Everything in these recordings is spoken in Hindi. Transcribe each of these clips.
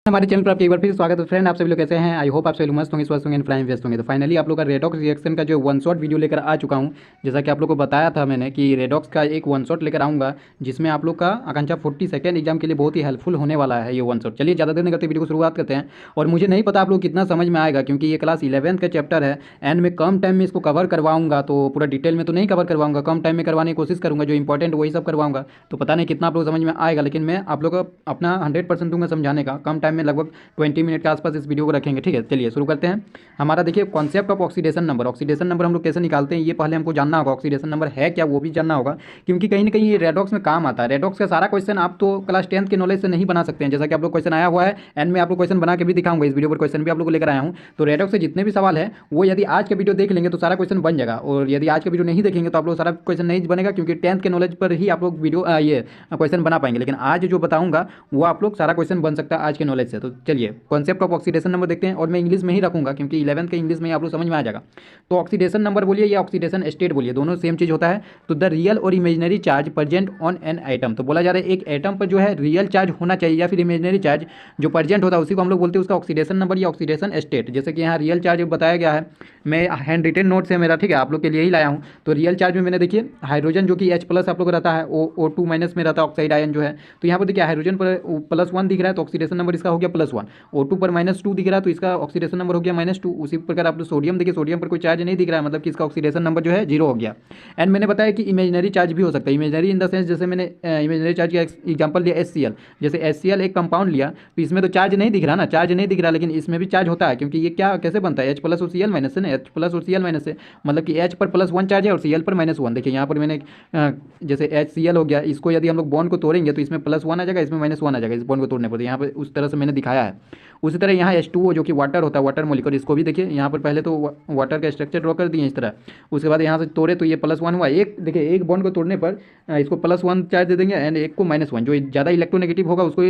हमारे चैनल पर आपका एक बार फिर स्वागत है फ्रेंड। आप सभी लोग कैसे हैं? आई होप आप सभी लोग मस्त होंगे, स्वस्थ होंगे, फ्लाइंग व्यस्त होंगे। तो फाइनली आप लोग का रेडॉक्स रिएक्शन का जो वन शॉट वीडियो लेकर आ चुका हूं। जैसा कि आप लोग को बताया था मैंने कि रेडॉक्स का एक वन शॉट लेकर आऊँगा, जिसमें आप लोग का आकांक्षा 42nd एग्जाम के लिए बहुत ही हेल्पफुल होने वाला है ये वन शॉट। चलिए ज़्यादा देर नहीं करते, वीडियो को शुरुआत करते हैं। और मुझे नहीं पता आप लोग कितना समझ में आएगा, क्योंकि ये क्लास 11th का चैप्टर है एंड मैं कम टाइम में इसको कवर करवाऊंगा। तो पूरा डिटेल में तो नहीं कवर करवाऊंगा, कम टाइम में करवाने की कोशिश करूँगा, जो इंपॉर्टेंट वही सब करवाऊंगा। तो पता नहीं कितना आप लोग समझ में आएगा, लेकिन मैं आप लोग को अपना 100% दूंगा समझाने का। कम टाइम में लगभग 20 मिनट के आसपास इस वीडियो को रखेंगे। ठीक है, चलिए शुरू करते हैं। हमारा देखिए concept of oxidation number. Oxidation number हम लोग कैसे निकालते हैं ये पहले हमको जानना होगा। ऑक्सीडेशन नंबर है क्या वो भी जानना होगा, क्योंकि कहीं ना कहीं ये रेडॉक्स में काम आता है। रेडॉक्स का सारा क्वेश्चन आप तो क्लास 10th के नॉलेज से नहीं बना सकते हैं, जैसा कि आप लोग क्वेश्चन आया हुआ है एंड मैं आप लोग क्वेश्चन बना के भी दिखाऊंगा। इस वीडियो पर क्वेश्चन भी आप लोग को लेकर आया हूँ। तो रेडॉक्स से जितने भी सवाल है वो यदि आज का वीडियो देख लेंगे तो सारा क्वेश्चन बन जाएगा, और यदि आज का वीडियो नहीं देखेंगे तो आप लोग सारा क्वेश्चन नहीं बनेगा, क्योंकि 10th के नॉलेज पर ही आप लोग वीडियो ये क्वेश्चन बना पाएंगे। लेकिन आज जो बताऊंगा वो आप लोग सारा क्वेश्चन बन सकता है आज के नॉलेज से। तो चलिए कॉन्सेप्ट ऑफ ऑक्सीडेशन नंबर देखते हैं, और मैं इंग्लिश में ही रखूंगा क्योंकि 11th के इंग्लिश में आप लोग समझ में आ जाएगा। तो ऑक्सीडेशन नंबर बोलिए या ऑक्सीडेशन स्टेट बोलिए, दोनों सेम चीज होता है। तो द रियल और imaginary charge present on an atom, तो बोला जा रहा है एक एटम पर जो है रियल चार्ज होना चाहिए या फिर इमेजिनरी चार्ज जो प्रेजेंट होता है उसी को हम लोग बोलते हैं उसका ऑक्सीडेशन नंबर या ऑक्सीडेशन स्टेट। जैसे कि यहाँ रियल चार्ज बताया गया है, मैं हैंड रिटेन नोट से मेरा, ठीक है, आप लोग के लिए ही लाया हूँ। तो रियल चार्ज में मैंने देखिए हाइड्रोजन जो कि H+ आप लोग रहता है, O2- में रहता है ऑक्साइड आयन जो है। तो यहाँ पर देखिए हाइड्रोजन पर +1 दिख रहा है तो ऑक्सीडेशन नंबर इसका हो गया +1। O2 पर -2 दिख रहा है तो इसका ऑक्सीडेशन नंबर हो गया -2। उसी प्रकार आप सोडियम देखिए, सोडियम पर कोई चार्ज नहीं दिख रहा है, मतलब कि इसका ऑक्सीडेशन नंबर जो है 0 हो गया। एंड मैंने बताया कि इमेजिनरी चार्ज भी हो सकता है। इमेजिनरी इन द सेंस, जैसे मैंने इमेजिनरी चार्ज का एग्जांपल लिया HCl। जैसे HCl एक कंपाउंड लिया तो इसमें तो चार्ज नहीं दिख रहा ना, चार्ज नहीं दिख रहा, लेकिन इसमें भी चार्ज होता है, क्योंकि ये क्या कैसे बनता है H+ और Cl- से ना, H+ और Cl- से, मतलब कि H पर +1 चार्ज है और Cl पर -1। देखिए यहाँ पर मैंने जैसे HCl हो गया, इसको यदि हम लोग बॉन्ड को तोड़ेंगे तो इसमें +1 आ जाएगा, इसमें -1 आ जाएगा इस बॉन्ड को तोड़ने पर। यहाँ पर उस तरह से मैंने दिखाया है। उसी तरह यहाँ H2O जो कि वाटर होता है, वाटर मोलिक्यूल, इसको भी देखिए यहाँ पर पहले तो वाटर का स्ट्रक्चर ड्रॉ कर दिए इस तरह। उसके बाद यहाँ से तोड़े तो ये +1 हुआ। एक देखिए एक बॉन्ड को तोड़ने पर इसको +1 चार्ज दे देंगे एंड एक को -1। जो ज़्यादा इलेक्ट्रोनेगेटिव होगा उसको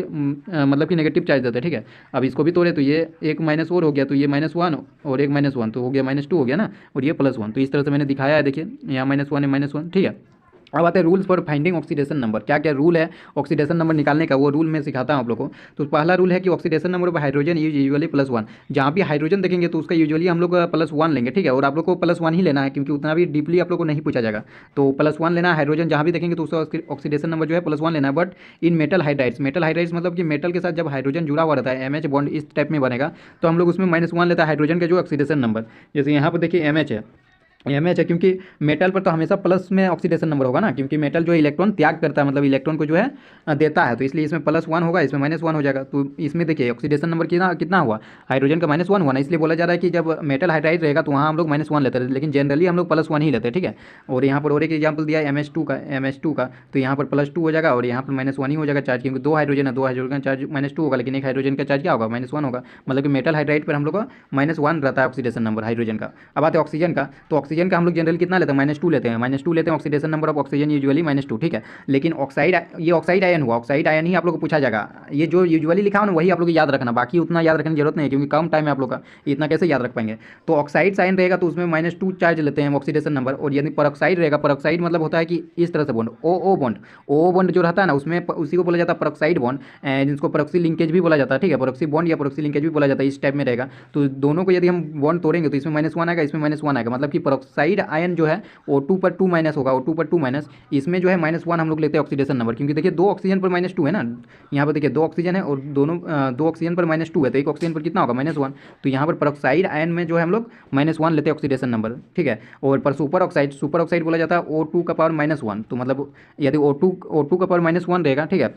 मतलब कि नेगेटिव चार्ज देता है, ठीक है। अब इसको भी तोड़े तो ये एक -4 हो गया, तो ये -1 और एक -1 तो हो गया -2 हो गया ना, और ये +1। तो इस तरह से मैंने दिखाया है, देखिए यहाँ -1 है -1, ठीक है। अब आते हैं rules for finding oxidation number. क्या क्या रूल है ऑक्सीडेशन नंबर निकालने का, वो रूल मैं सिखाता हूँ आप लोगों को। तो पहला रूल है कि oxidation number of hydrogen is usually +1। जहाँ भी हाइड्रोजन देखेंगे तो उसका यूजुअली हम लोग +1 लेंगे, ठीक है। और आप लोग को +1 ही लेना है, क्योंकि उतना भी डीपली आप लोग को नहीं पूछा जाएगा। तो +1 लेना है हाइड्रोजन, जहाँ भी देखेंगे तो उसका ऑक्सीडेशन नंबर जो है +1 लेना है। But in metal hydrides, metal hydrides मतलब कि मेटल के साथ जब हाइड्रोजन जुड़ा हुआ रहता है, MH बॉन्ड इस टाइप में बनेगा, तो हम लोग उसमें -1 लेता है हाइड्रोजन का जो ऑक्सीडेशन नंबर। जैसे यहाँ पर देखिए MH है, MH है, क्योंकि मेटल पर तो हमेशा प्लस में ऑक्सीडेशन नंबर होगा ना, क्योंकि मेटल जो इलेक्ट्रॉन त्याग करता है, मतलब इलेक्ट्रॉन को जो है देता है, तो इसलिए इसमें +1 होगा, इसमें -1 हो जाएगा। तो इसमें देखिए ऑक्सीडेशन नंबर कितना कितना हुआ, हाइड्रोजन का -1 हुआ ना, इसलिए बोला जा रहा है कि जब मेटल हाइड्राइड रहेगा तो वहाँ हम लोग -1 लेते हैं, लेकिन जनरली हम लोग +1 ही लेते हैं, ठीक है। और यहाँ पर और एक एग्जाम्पल दिया है MH2 का, तो यहाँ पर +2 हो जाएगा और यहाँ पर -1 ही हो जाएगा चार्ज, क्योंकि 2 हाइड्रोजन है, 2 हाइड्रोजन का चार्ज -2 होगा, लेकिन एक हाइड्रोजन का चार्ज क्या होगा, -1 होगा। मतलब कि मेटल हाइड्राइड पर हम लोग का -1 रहता है ऑक्सीडेशन नंबर हाइड्रोजन का। अब आते हैं ऑक्सीजन का। तो ऑक्सीजन का हम लोग जनरली कितना लेते हैं, -2 लेते हैं, -2 लेते हैं। Oxidation number of oxygen usually -2, ठीक है। लेकिन ऑक्साइड, ये ऑक्साइड आयन हुआ, ऑक्साइड आयन ही आप लोग को पूछा जाएगा। ये जो यूजुअली लिखा हो ना वही आप लोग को याद रखना, बाकी उतना याद रखने की जरूरत नहीं है, क्योंकि कम टाइम है आप लोग का, इतना कैसे याद रख पाएंगे। तो ऑक्साइड आयन रहेगा तो उसमें -2 चार्ज लेते हैं ऑक्सीडेशन नंबर। और यदि परऑक्साइड रहेगा, परऑक्साइड मतलब होता है कि इस तरह से बॉन्ड ओ बॉन्ड, ओ बॉन्ड जो रहता है ना उसमें उसी को बोला जाता है परऑक्साइड बॉन्ड, जिसको परऑक्सी लिंकेज भी बोला जाता है, ठीक है। परऑक्सी बॉन्ड या परऑक्सी लिंकेज भी बोला जाता है, इस टाइप में रहेगा। तो दोनों को यदि हम बॉन्ड तोड़ेंगे तो इसमें -1 आएगा, इसमें -1 आएगा, मतलब कि परऑक्साइड आयन जो है O2 पर 2- होगा, O2 पर 2-, इसमें जो है -1 हम लोग लेते हैं ऑक्सीडेशन नंबर, क्योंकि देखिए 2 ऑक्सीजन पर -2 है ना। यहाँ पर देखिए 2 ऑक्सीजन है और दोनों 2 ऑक्सीजन पर -2 है, तो एक ऑक्सीजन पर कितना होगा, -1। तो यहाँ पर परऑक्साइड आयन में जो है हम लोग -1 लेते हैं ऑक्सीडेशन नंबर, ठीक है। और पर सुपर ऑक्साइड बोला जाता है O2 का पावर -1। तो मतलब यदि O2 का पावर -1 रहेगा, ठीक है,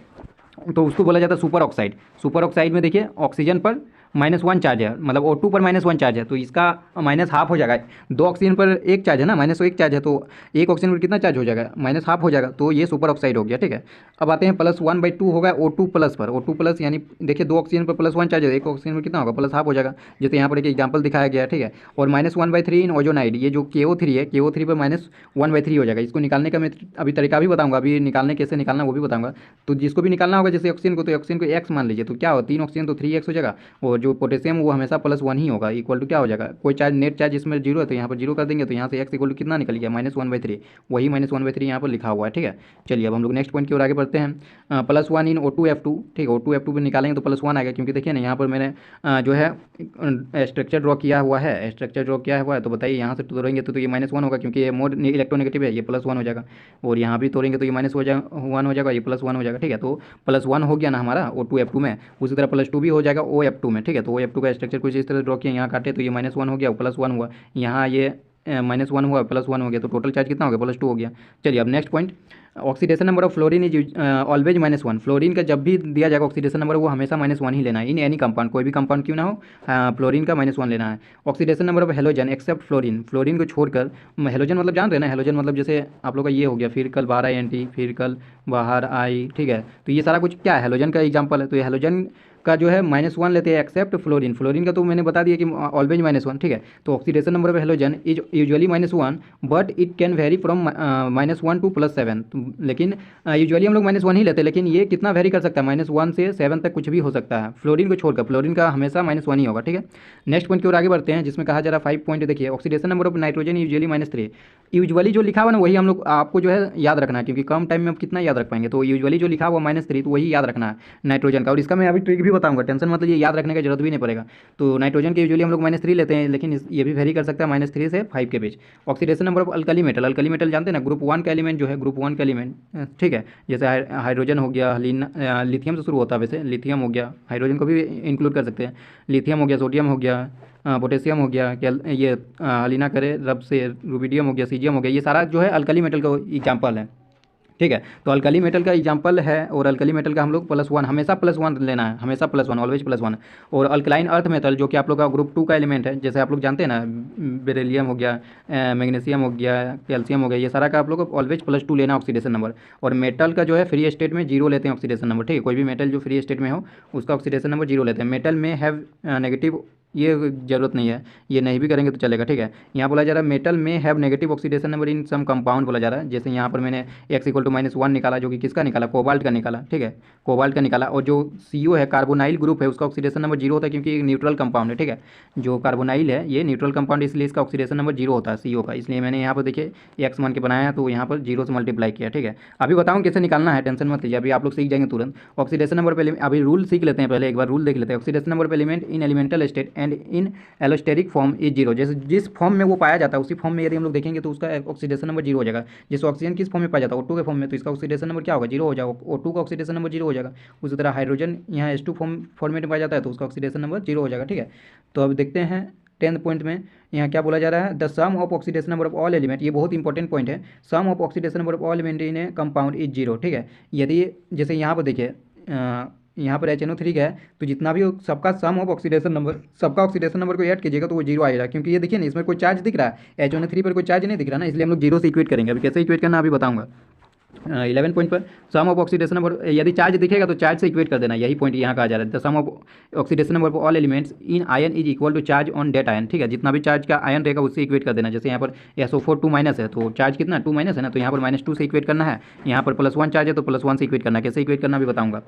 तो उसको बोला जाता है सुपर ऑक्साइड। सुपर ऑक्साइड में देखिए ऑक्सीजन पर -1 चार्ज है, मतलब O2 पर -1 चार्ज है, तो इसका -½ हो जाएगा। 2 ऑक्सीजन पर 1 चार्ज है ना, -1 चार्ज है, तो एक ऑक्सीजन पर कितना चार्ज हो जाएगा, -½ हो जाएगा, तो ये सुपर ऑक्साइड हो गया, ठीक है। अब आते हैं +1/2 होगा O2+ पर, O2+, यानी देखिए 2 ऑक्सीजन पर +1 चार्ज है, एक ऑक्सीजन पर कितना होगा, +½ हो जाएगा, जैसे यहाँ पर एक एग्जाम्पल दिखाया गया है, ठीक है। और -1/3 इन ओजोनाइड, ये जो KO3 है, KO3 पर -1/3 हो जाएगा। इसको निकालने का मैं अभी तरीका भी बताऊंगा, अभी निकालने कैसे निकालना वो भी बताऊंगा। तो जिसको भी निकालना होगा जैसे ऑक्सीजन को, तो ऑक्सीजन को X मान लीजिए, तो क्या हो, 3 ऑक्सीजन तो 3X हो जाएगा, और और जो पोटेशियम वो हमेशा +1 ही होगा, इक्वल टू क्या हो जाएगा, कोई चार्ज नेट चार्ज इसमें जीरो है तो यहाँ पर जीरो कर देंगे, तो यहाँ से x इक्वल टू कितना निकल गया -1/3, वही -1/3 यहाँ पर लिखा हुआ है। ठीक है, चलिए अब हम लोग नेक्स्ट पॉइंट की ओर आगे बढ़ते हैं। +1 इन O2F2, ठीक है, O2F2 पे निकालेंगे तो +1 आएगा, क्योंकि देखिए ना यहाँ पर मैंने जो है स्ट्रक्चर ड्रॉ किया हुआ है, स्ट्रक्चर ड्रॉ किया हुआ है, तो बताइए यहाँ से तोड़ेंगे तो ये -1 होगा, क्योंकि ये मोड इलेक्ट्रोनेगेटिव है, ये +1 हो जाएगा, और यहाँ भी तोड़ेंगे तो ये -1 हो जाएगा, ये +1 हो जाएगा। ठीक है, तो +1 हो गया ना हमारा O2F2 में, उसी तरह +2 भी हो जाएगा OF2 में। ठीक है, तो OF2 का स्ट्रक्चर कुछ इस तरह ड्रॉ किया, यहाँ काटे तो ये -1 हो गया, +1 हुआ, यहाँ ये -1 हुआ, +1 हो गया, तो टोटल चार्ज कितना हो गया, +2 हो गया। चलिए अब next point, oxidation number of fluorine is always -1। Fluorine का जब भी दिया जाएगा ऑक्सीडेशन नंबर वो हमेशा -1 ही लेना है, इन एनी कंपाउंड, कोई भी कंपाउंड क्यों ना हो, फ्लोरीन का -1 लेना है। Oxidation number of halogen except fluorine, fluorine को छोड़कर, हेलोजन मतलब जानते हैं ना, हेलोजन मतलब जैसे आप लोग का ये हो गया, फिर कल बाहर आई एंटी, फिर कल बाहर आई, ठीक है, तो ये सारा कुछ क्या है, हेलोजन का एग्जाम्पल है। तो ये हेलोजन का जो है -1 लेते हैं एक्सेप्ट फ्लोरीन, फ्लोरीन का तो मैंने बता दिया कि ऑलवेज -1। ठीक है, तो oxidation number of halogen is usually -1 but it can vary from -1 to +7, लेकिन यूजुअली हम लोग -1 ही लेते हैं, लेकिन ये कितना वेरी कर सकता है, -1 से 7 तक कुछ भी हो सकता है, फ्लोरीन को छोड़कर, फ्लोरीन का हमेशा -1 ही होगा। ठीक है, नेक्स्ट पॉइंट की ओर आगे बढ़ते हैं, जिसमें कहा जा रहा है 5 पॉइंट, देखिए oxidation number of nitrogen usually -3। Usually जो लिखा हुआ ना वही हम लोग आपको जो है याद रखना है, क्योंकि कम टाइम में आप कितना याद रख पाएंगे, तो यूजुअली जो लिखा हुआ -3 तो वही याद रखना है नाइट्रोजन का, और इसका मैं अभी ट्रिक भी बताऊंगा, टेंशन मतलब ये याद रखने की जरूरत भी नहीं पड़ेगा। तो नाइट्रोजन के यूजुअली हम लोग -3 लेते हैं, लेकिन ये भी वेरी कर सकता है -3 से 5 के बीच। Oxidation number of alkali metal, alkali metal जानते हैं ना, ग्रुप 1 का एलिमेंट जो है, ग्रुप 1 का एलिमेंट, ठीक है, जैसे हाइड्रोजन हो गया, लिथियम से शुरू होता है वैसे, लिथियम हो गया, हाइड्रोजन को भी इंक्लूड कर सकते हैं, लिथियम हो गया, सोडियम हो गया, पोटेशियम हो गया, क्या ये हलीना करे रब से, रुबिडियम हो गया, सीजियम हो गया, ये सारा जो है अल्कली मेटल का एग्जाम्पल है। ठीक है, तो अल्कली मेटल का एग्जांपल है, और अल्कली मेटल का हम लोग +1 हमेशा +1 लेना है, हमेशा +1, ऑलवेज +1। और अल्कलाइन अर्थ मेटल जो कि आप लोग का ग्रुप 2 का एलिमेंट है, जैसे आप लोग जानते हैं ना, बेरिलियम हो गया, मैग्नीशियम हो गया, कैल्शियम हो गया, ये सारा का आप लोग ऑलवेज +2 लेना ऑक्सीडेशन नंबर। और मेटल का जो है फ्री स्टेट में 0 लेते हैं ऑक्सीडेशन नंबर। ठीक है, कोई भी मेटल जो फ्री स्टेट में हो उसका ऑक्सीडेशन नंबर 0 लेते हैं। मेटल में हैव नेगेटिव, ये जरूरत नहीं है, ये नहीं भी करेंगे तो चलेगा। ठीक है, यहाँ बोला जा रहा है मेटल में have negative oxidation number in some compound बोला जा रहा है, जैसे यहाँ पर मैंने x इक्वल टू -1 निकाला, जो कि किसका निकाला, कोबाल्ट का निकाला। ठीक है, कोबाल्ट का निकाला, और जो CO है, कार्बोनाइल ग्रुप है, उसका ऑक्सीडेशन नंबर 0 होता है, क्योंकि न्यूट्रल कंपाउंड है। ठीक है, जो कार्बोनाइल है ये न्यूट्रल कंपाउंड, इसलिए इसका ऑक्सीडेशन नंबर 0 होता है CO का, इसलिए मैंने यहाँ पर देखिए x मान के बनाया है, तो यहाँ पर 0 से मल्टीप्लाई किया। ठीक है, अभी बताऊँ कैसे निकालना है, टेंशन मत लीजिए, अभी आप लोग सीख जाएंगे तुरंत। ऑक्सीडेशन नंबर पहले अभी रूल सीख लेते हैं, पहले एक बार रूल देख लेते हैं। Oxidation number element in elemental state and in allosteric form is 0, जैसे जिस फॉर्म में वो पाया जाता है उसी फॉर्म में यदि हम लोग देखेंगे तो उसका ऑक्सीडेशन नंबर 0 हो जाएगा। जैसे ऑक्सीजन किस फॉर्म में पाया जाता है, O2 के फॉर्म में, तो इसका ऑक्सीडेशन नंबर क्या होगा, 0 हो जाएगा, O2 का ऑक्सीडेशन नंबर 0 हो जाएगा। उसी तरह हाइड्रोजन यहाँ H2 फॉर्मेट में पाया जाता है, तो उसका ऑक्सीडेशन नंबर 0 हो जाएगा। ठीक है, तो अब देखते हैं 10th पॉइंट में यहाँ क्या बोला जा रहा है, the sum of oxidation number of all element, ये बहुत इंपॉर्टेंट पॉइंट है, sum of oxidation number of all element in a compound is 0। ठीक है, यदि जैसे यहाँ पर देखिए यहाँ पर HNO3 का है, तो जितना भी सबका सम ऑफ ऑक्सीडेशन नंबर, सबका ऑक्सीडेशन नंबर को ऐड कीजिएगा तो वो 0 आएगा, क्योंकि ये देखिए ना इसमें कोई चार्ज दिख रहा है, HNO3 पर कोई चार्ज नहीं दिख रहा ना, इसलिए हम लोग 0 से इक्वेट करेंगे। अभी कैसे इक्वेट करना अभी बताऊंगा। 11 पॉइंट पर सम ऑफ ऑक्सीडेशन नंबर, यदि चार्ज दिखेगा तो चार्ज से इक्वेट कर देना, यही पॉइंट यहाँ कहा जा रहा है। The sum of oxidation number for all elements in ion is equal to charge on that ion. ठीक है, जितना भी चार्ज का आयन रहेगा उससे इक्वेट कर देना। जैसे यहाँ पर SO4 2- है, तो चार्ज कितना 2- है ना, तो यहाँ पर -2 से इक्वेट करना है, यहाँ पर +1 चार्ज है तो +1 से इक्वेट करना है। कैसे इक्वेट करना भी बताऊंगा।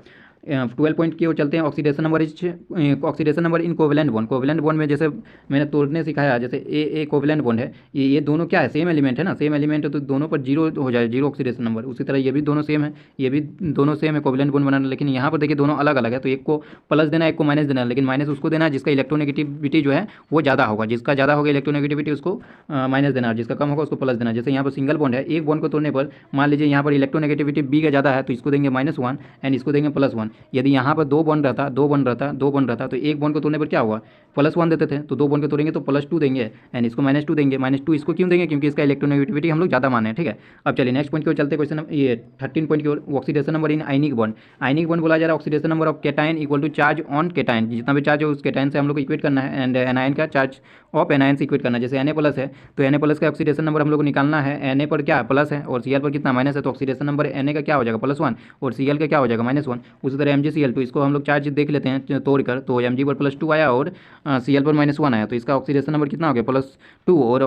12 पॉइंट की ओर चलते हैं। ऑक्सीडेशन नंबर इन कोवेलेंट बॉन्ड, कोवेलेंट बॉन्ड में जैसे मैंने तोड़ने सिखाया, जैसे ए कोवेलेंट बॉन्ड है, ये दोनों क्या है, सेम एलिमेंट है ना, सेम एलिमेंट है, तो दोनों पर 0 हो जाए, 0 ऑक्सीडेशन नंबर। उसी तरह ये भी दोनों सेम है, ये भी दोनों सेम है, कोवेलेंट बॉन्ड बनाना, लेकिन यहाँ पर देखिए दोनों अलग अलग है, तो एक को प्लस देना है, एक को माइनस देना है, लेकिन माइनस उसको देना है जिसका इलेक्ट्रोनेगेटिविटी जो है वो ज़्यादा होगा, जिसका ज़्यादा होगा इलेक्ट्रोनेगेटिविटी उसको माइनस देना है, जिसका कम होगा उसको प्लस देना। जैसे यहाँ पर सिंगल बॉन्ड है, एक बॉन्ड को तोड़ने पर मान लीजिए यहाँ पर इलेक्ट्रोनेगेटिविटी B का ज़्यादा है, तो इसको देंगे -1 एंड इसको देंगे +1। यदि यहाँ पर दो बॉन्ड रहता तो एक बॉन्ड को तोड़ने पर क्या हुआ, +1 देते थे, तो दो बॉन्ड को तोड़ेंगे तो +2 देंगे एंड इसको -2 देंगे। -2 इसको क्यों देंगे, क्योंकि इसका इलेक्ट्रोनेगेटिविटी हम लोग ज़्यादा माने हैं। ठीक है, अब चलिए नेक्स्ट पॉइंट की ओर चलते, क्वेश्चन ये 13 पॉइंट की ओर। Oxidation number in ionic bond, ionic bond बोला जा रहा है oxidation number of cation equal to charge on cation, जितना भी चार्ज है उस कैटायन से हम लोग को इक्वेट करना है, एंड एनायन का चार्ज ऑफ एनायन से इक्वेट करना है। जैसे Na+ है तो Na+ का ऑक्सीडेशन नंबर हम लोग को निकालना है, Na पर क्या प्लस है और Cl पर कितना माइनस है, तो ऑक्सीडेशन नंबर Na का क्या हो जाएगा +1 और Cl का क्या हो जाएगा -1। उसी तरह MgCl, तो इसको हम लोग चार्ज देख लेते हैं तोड़कर, तो Mg पर +2 आया और Cl पर -1 आया, तो इसका ऑक्सीडेशन नंबर कितना हो गया +2 और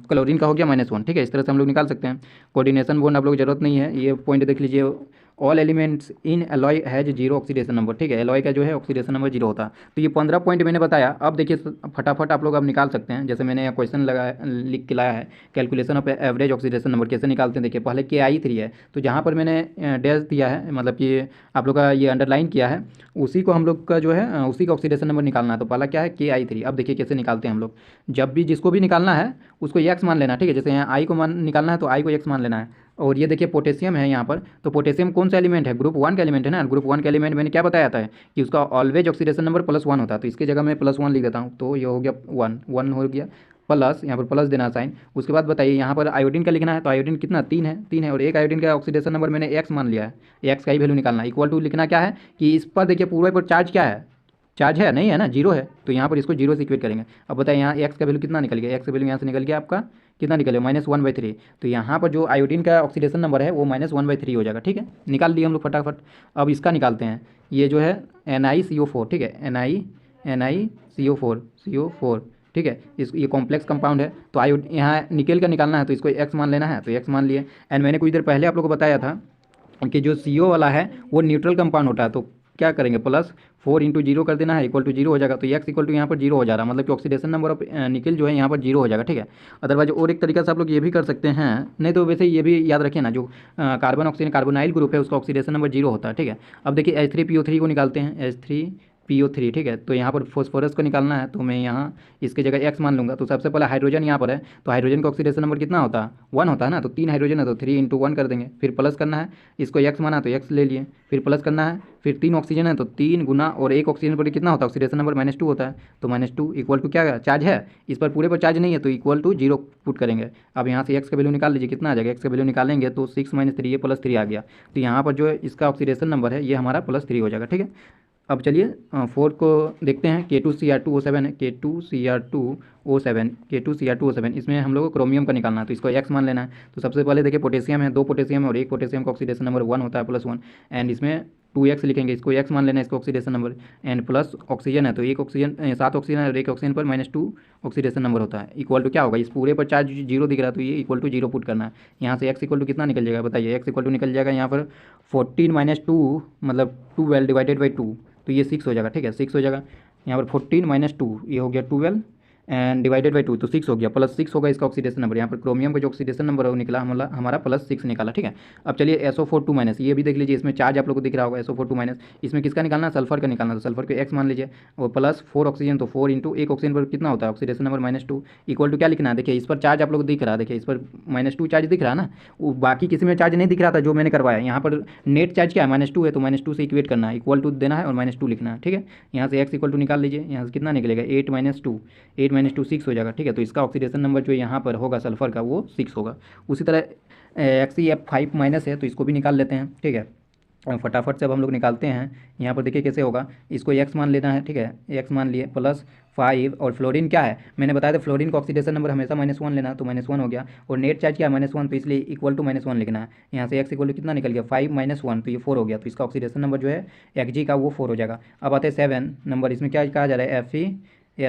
क्लोरीन का हो गया -1। ठीक है, इस तरह से हम लोग निकाल सकते हैं। कोऑर्डिनेशन बॉन्ड आप लोग जरूरत नहीं है, ये पॉइंट देख लीजिए, all elements in alloy has zero oxidation number, ठीक है, एलॉय का जो है ऑक्सीडेशन नंबर जीरो होता है। तो ये 15 पॉइंट मैंने बताया। अब देखिए फटाफट आप लोग अब निकाल सकते हैं। जैसे मैंने क्वेश्चन लगा लिख के लाया है, calculation of average oxidation number कैसे निकालते हैं। देखिए पहले KI3 है, तो जहाँ पर मैंने डैश दिया है, मतलब कि आप लोग का ये अंडरलाइन किया है, उसी को हम लोग का जो है उसी का ऑक्सीडेशन नंबर निकालना है। तो पहला क्या है KI3। अब देखिए कैसे निकालते हैं हम लोग। जब भी जिसको भी निकालना है उसको एक्स मान लेना, ठीक है। जैसे यहाँ आई को मान निकालना है तो आई को एक्स मान लेना है। और ये देखिए पोटेशियम है यहाँ पर, तो पोटेशियम कौन सा एलिमेंट है, ग्रुप 1 का एलिमेंट है ना। ग्रुप 1 का एलिमेंट मैंने क्या बताया था कि उसका ऑलवेज ऑक्सीडेशन नंबर +1 होता है। तो इसकी जगह मैं +1 लिख देता हूँ, तो ये हो गया 1 हो गया, प्लस यहाँ पर प्लस देना साइन। उसके बाद बताइए यहाँ पर आयोडीन का लिखना है, तो आयोडीन कितना 3 है और एक आयोडीन का ऑक्सीडेशन नंबर मैंने एक्स मान लिया है, एक्स का ही वैल्यू निकालना है। इक्वल टू लिखना क्या है कि इस पर देखिए पूरे पर चार्ज क्या है, चार्ज है नहीं है ना, जीरो है, तो यहाँ पर इसको जीरो से इक्वेट करेंगे। अब बताइए यहाँ एक्स का वैल्यू कितना निकल गया, एक्स का वैल्यू यहाँ से निकल गया आपका कितना निकल गया -1/3। तो यहाँ पर जो आयोडीन का ऑक्सीडेशन नंबर है वो -1/3 हो जाएगा, ठीक है। निकाल लिए हम लोग फटाफट। अब इसका निकालते हैं, ये जो है NiCO4, ठीक है, NiCO4, ठीक है। इस ये कॉम्प्लेक्स कंपाउंड है, तो यहाँ निकेल का निकालना है, तो इसको एक्स मान लेना है, तो एक्स मान लिए। एंड मैंने कुछ देर पहले आप लोग को बताया था कि जो CO वाला है वो न्यूट्रल कंपाउंड होता है, तो क्या करेंगे +4 × 0 कर देना है, इक्वल टू 0 हो जाएगा। तो एक्स इक्वल टू यहाँ पर 0 हो जा रहा है, मतलब कि ऑक्सीडेशन नंबर ऑफ निकल जो है यहाँ पर 0 हो जाएगा, ठीक है। अदरवाइज और एक तरीका से आप लोग ये भी कर सकते हैं, नहीं तो वैसे ये भी याद रखें ना, जो कार्बन ऑक्सीजन कार्बोनाइल ग्रुप है उसका ऑक्सीडेशन नंबर 0 होता है, ठीक है। अब देखिए H3PO3 को निकालते हैं, H3PO3, ठीक है। तो यहाँ पर फॉस्फोरस को निकालना है, तो मैं यहाँ इसकी जगह एक्स मान लूँगा। तो सबसे पहले हाइड्रोजन यहाँ पर है, तो हाइड्रोजन का ऑक्सीडेशन नंबर कितना होता है 1 होता है ना, तो 3 हाइड्रोजन है तो 3 × 1 कर देंगे। फिर प्लस करना है, इसको एक्स माना तो एक्स ले लिए, फिर प्लस करना है, फिर 3 ऑक्सीजन है तो 3 गुना, और एक ऑक्सीजन पर कितना होता है ऑक्सीडेशन नंबर -2 होता है, तो -2 इक्वल टू क्या चार्ज है, इस पर पूरे पर चार्ज नहीं है, तो इक्वल टू 0 पुट करेंगे। अब यहाँ से एक्स का वैल्यू निकाल लीजिए, कितना आ जाएगा, एक्स का वैल्यू निकालेंगे तो 6 - 3, ये +3 आ गया। तो यहाँ पर जो इसका ऑक्सीडेशन नंबर है ये हमारा +3 हो जाएगा, ठीक है। अब चलिए 4 को देखते हैं, K2Cr2O7 है, K2Cr2O7, इसमें हम लोग को क्रोमियम का निकालना है, तो इसको एक्स मान लेना है। तो सबसे पहले देखिए पोटेशियम है, 2 पोटेशियम है और एक पोटेशियम का ऑक्सीडेशन नंबर 1 होता है +1, एंड इसमें 2x लिखेंगे, इसको एक्स मान लेना है, इसको oxidation number, and plus oxygen है, तो एक ऑक्सीजन 7 ऑक्सीजन है और एक ऑक्सीजन पर -2 ऑक्सीडेशन नंबर होता है, इक्वल टू क्या होगा, इस पूरे पर चार्ज 0 दिख रहा है, तो ये इक्वल टू 0 पुट करना है। यहाँ से x इक्वल टू कितना निकल जाएगा बताइए, x इक्वल टू निकल जाएगा यहाँ पर 14 - 2 मतलब 12 डिवाइडेड बाई 2, तो ये 6 हो जाएगा, ठीक है, 6 हो जाएगा। यहाँ पर 14 - 2 ये हो गया 12 एंड डिवाइडेड बाई 2, तो 6 हो गया, +6 होगा इसका ऑक्सीडेशन नंबर। यहाँ पर क्रोमियम का जो ऑक्सीडेशन नंबर है वो निकला हमारा +6 निकाला, ठीक है। अब चलिए SO4 2- ये भी देख लीजिए, इसमें चार्ज आप लोग को दिख रहा होगा SO4 2-, इसमें किसका निकालना है, सल्फर का निकालना, तो सल्फर को एक्स मान लीजिए, और +4 ऑक्सीजन, तो 4 × एक ऑक्सीजन पर कितना होता है ऑक्सीडेशन नंबर -2, इक्वल टू क्या लिखना है, देखिए इस पर चार्ज आप लोग को दिख रहा है, देखिए इस पर -2 चार्ज दिख रहा है ना, वो बाकी किसी में चार्ज नहीं दिख रहा था जो मैंने करवाया। यहाँ पर नेट चार्ज क्या है -2 है, तो -2 से इक्वेट करना है, इक्वल टू देना है और -2 लिखना है, ठीक है। यहाँ से x इक्वल टू निकाल लीजिए, यहाँ से कितना निकलेगा 8 - 2, 8 - 2 6 हो जाएगा, ठीक है। तो इसका ऑक्सीडेशन नंबर जो यहाँ पर होगा सल्फर का वो 6 होगा। उसी तरह XeF5- है, तो इसको भी निकाल लेते हैं, ठीक है। फटाफट से अब हम लोग निकालते हैं। यहाँ पर देखिए कैसे होगा, इसको एक्स मान लेना है, ठीक है, एक्स मान लिए, +5, और फ्लोरीन क्या है मैंने बताया था, फ्लोरीन का ऑक्सीडेशन नंबर हमेशा -1 लेना, तो -1 हो गया, और नेट चार्ज क्या है -1, तो इसलिए इक्वल टू -1 लिखना है। यहाँ से एक्स इक्वल टू कितना निकल गया 5 - 1, तो ये 4 हो गया, तो इसका ऑक्सीडेशन नंबर जो है Xg का वो 4 हो जाएगा। अब आते हैं 7 नंबर, इसमें क्या कहा जा रहा है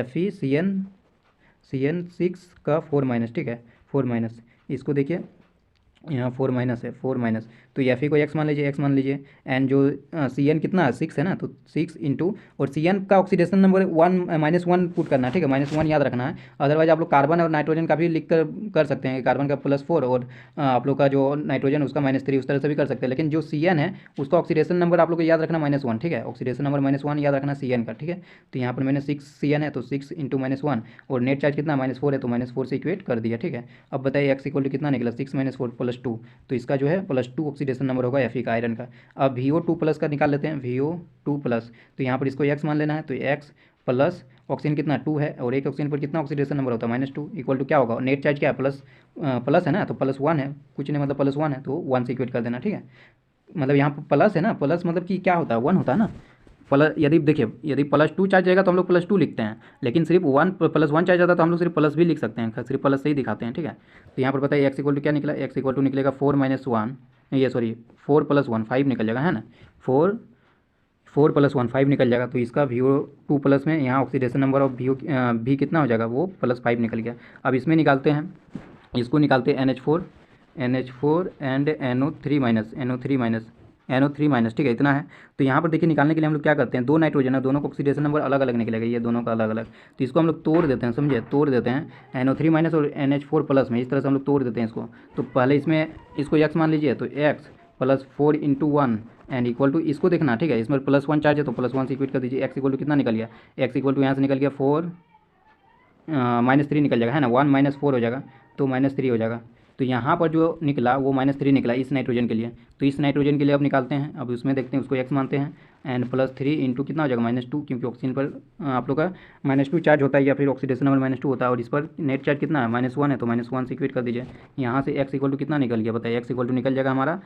FeCN6 का 4-, ठीक है, 4-, इसको देखिए यहाँ 4- है, 4-, तो Fe को x मान लीजिए, x मान लीजिए, एंड जो Cn कितना है 6 है ना, तो 6 इंटू, और Cn का ऑक्सीडेशन नंबर 1 पुट करना है, ठीक है, -1 याद रखना है। अदरवाइज आप लोग कार्बन और नाइट्रोजन का भी लिख कर सकते हैं, कार्बन का +4 और आप लोग का जो नाइट्रोजन उसका -3, उस तरह से भी कर सकते हैं। लेकिन जो Cn है उसका ऑक्सीडेशन नंबर आप लोग को याद रखना -1, ठीक है, ऑक्सीडेशन नंबर -1 याद रखना Cn का, ठीक है। तो यहाँ पर मैंने 6 Cn है तो 6 × -1, और नेट चार्ज कितना -4 है, तो -4 से इक्वेट कर दिया, ठीक है। अब बताइए x इक्वल टू कितना निकला 6 - 4 +2, तो इसका जो है +2 ऑक्सीडेशन नंबर होगा Fe का, आयरन का। अब VO2+ का निकाल लेते हैं, VO2+, तो यहाँ पर इसको x मान लेना है, तो x प्लस ऑक्सीजन कितना 2 है, और एक ऑक्सीजन पर कितना ऑक्सीडेशन नंबर होता है -2, इक्वल टू क्या होगा, नेट चार्ज क्या है प्लस है ना, तो +1 है, कुछ नहीं मतलब +1 है, तो 1 से इक्वेट कर देना, ठीक है। मतलब यहाँ पर प्लस है ना, प्लस मतलब कि क्या होता है 1 होता है ना, प्लस, यदि देखिए यदि +2 चार्ज रहेगा तो हम लोग +2 लिखते हैं, लेकिन सिर्फ 1 +1 चार्ज आता है तो हम लोग सिर्फ प्लस भी लिख सकते हैं, सिर्फ प्लस से ही दिखाते हैं, ठीक है। तो यहाँ पर बताइए x इक्वल टू क्या निकला, x इक्वल टू निकलेगा 4 - 1, ये सॉरी 4 + 1 5 निकल जाएगा, है ना, 4 + 1 5 निकल जाएगा। तो इसका VO2+ में यहाँ ऑक्सीडेशन नंबर ऑफ भी कितना हो जाएगा, वो +5 निकल गया। अब इसमें निकालते हैं, इसको निकालते हैं NH4 and NO3-, NO3 minus, ठीक है, इतना है। तो यहाँ पर देखिए निकालने के लिए हम लोग क्या करते हैं, 2 नाइट्रोजन है, दोनों का ऑक्सीडेशन नंबर अलग अलग निकलेगा, ये दोनों का अलग अलग। तो इसको हम लोग तोड़ देते हैं, समझे, तोड़ देते हैं NO3 माइनस और NH4 प्लस में, इस तरह से हम लोग तोड़ देते हैं इसको। तो पहले इसमें इसको x मान लीजिए, तो x plus 4 into 1 and equal to, इसको देखना, ठीक है, इसमें +1 चार्ज है तो +1 से इक्वेट कर दीजिए। x इक्वल टू कितना निकल गया, x इक्वल टू यहाँ से निकल गया 4 -3 निकल जाएगा, है ना, 1 - 4 हो जाएगा, तो -3 हो जाएगा। तो यहाँ पर जो निकला वो -3 निकला इस नाइट्रोजन के लिए। तो इस नाइट्रोजन के लिए अब निकालते हैं, अब उसमें देखते हैं, उसको x मानते हैं, एंड +3 इंटू कितना हो जाएगा -2, क्योंकि ऑक्सीजन पर आप लोग का -2 चार्ज होता है या फिर ऑक्सीडेशन नंबर -2 होता है, और इस पर नेट चार्ज कितना है -1 है, तो -1 से इक्वेट कर दीजिए। यहाँ से x इक्वल टू कितना निकल गया बताइए, x इक्वल टू निकल जाएगा हमारा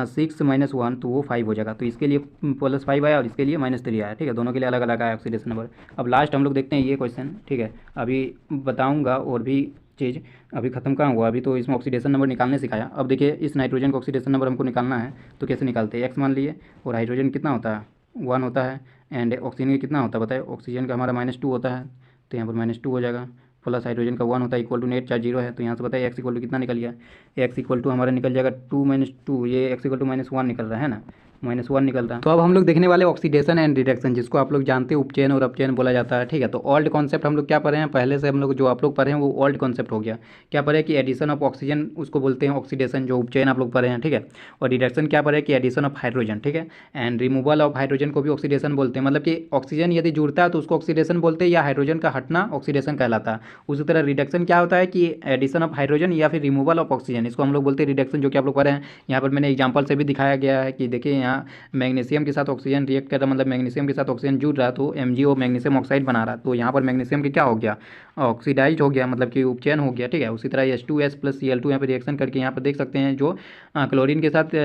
6 - 1, तो वो 5 हो जाएगा। तो इसके लिए +5 आया और इसके लिए -3 आया, ठीक है, दोनों के लिए अलग अलग आया ऑक्सीडेशन नंबर। अब लास्ट हम लोग देखते हैं ये क्वेश्चन, ठीक है, अभी बताऊँगा और भी चीज़, अभी खत्म कहाँ हुआ, अभी तो इसमें ऑक्सीडेशन नंबर निकालने सिखाया। अब देखिए इस नाइट्रोजन का ऑक्सीडेशन नंबर हमको निकालना है, तो कैसे निकालते हैं, x मान लिए, और हाइड्रोजन कितना होता है 1 होता है, एंड ऑक्सीजन का कितना होता है बताए, ऑक्सीजन का हमारा -2 होता है, तो यहाँ पर -2 हो जाएगा, प्लस हाइड्रोजन का 1 होता है, इक्वल टू नेट चार्ज 0 है, तो यहाँ से बताइए x इक्वल टू कितना निकल गया, x इक्वल टू हमारा निकल जाएगा 2 - 2, ये x इक्वल टू -1 निकल रहा है ना, -1 निकल रहा है। तो अब हम लोग देखने वाले ऑक्सीडेशन एंड रिडक्शन, जिसको आप लोग जानते हैं उपचयन और अपचयन बोला जाता है, ठीक है। तो ओल्ड कॉन्सेप्ट हम लोग क्या पढ़े हैं पहले से, हम लोग जो आप लोग पढ़े हैं वो ओल्ड कॉन्सेप्ट हो गया। क्या पढ़े कि एडिशन ऑफ ऑक्सीजन उसको बोलते हैं ऑक्सीडेशन, जो उपचयन आप लोग पढ़े हैं, ठीक है। और रिडक्शन क्या पढ़े कि एडिशन ऑफ हाइड्रोजन, ठीक है, एंड रिमूवल ऑफ हाइड्रोजन को भी ऑक्सीडेशन बोलते हैं, मतलब कि ऑक्सीजन यदि जुड़ता है तो उसको ऑक्सीडेशन बोलते हैं, या हाइड्रोजन का हटना ऑक्सीडेशन कहलाता है। उसी तरह रिडक्शन क्या होता है कि एडिशन ऑफ हाइड्रोजन या फिर रिमूवल ऑफ ऑक्सीजन, इसको हम लोग बोलते हैं रिडक्शन, जो कि आप लोग पढ़े हैं। यहाँ पर मैंने एग्जाम्पल से भी दिखाया गया है कि देखिए यहाँ मैग्नीशियम के साथ ऑक्सीजन रिएक्ट कर रहा है, मतलब मैग्नीशियम के साथ ऑक्सीजन जुड़ रहा है, तो MgO मैग्नीशियम ऑक्साइड बना रहा है, तो यहाँ पर मैग्नीशियम की क्या हो गया, ऑक्सीडाइज हो गया, मतलब कि उपचयन हो गया, ठीक है। उसी तरह H2S + Cl2 यहाँ पर रिएक्शन करके यहाँ पर देख सकते हैं, जो क्लोरीन के साथ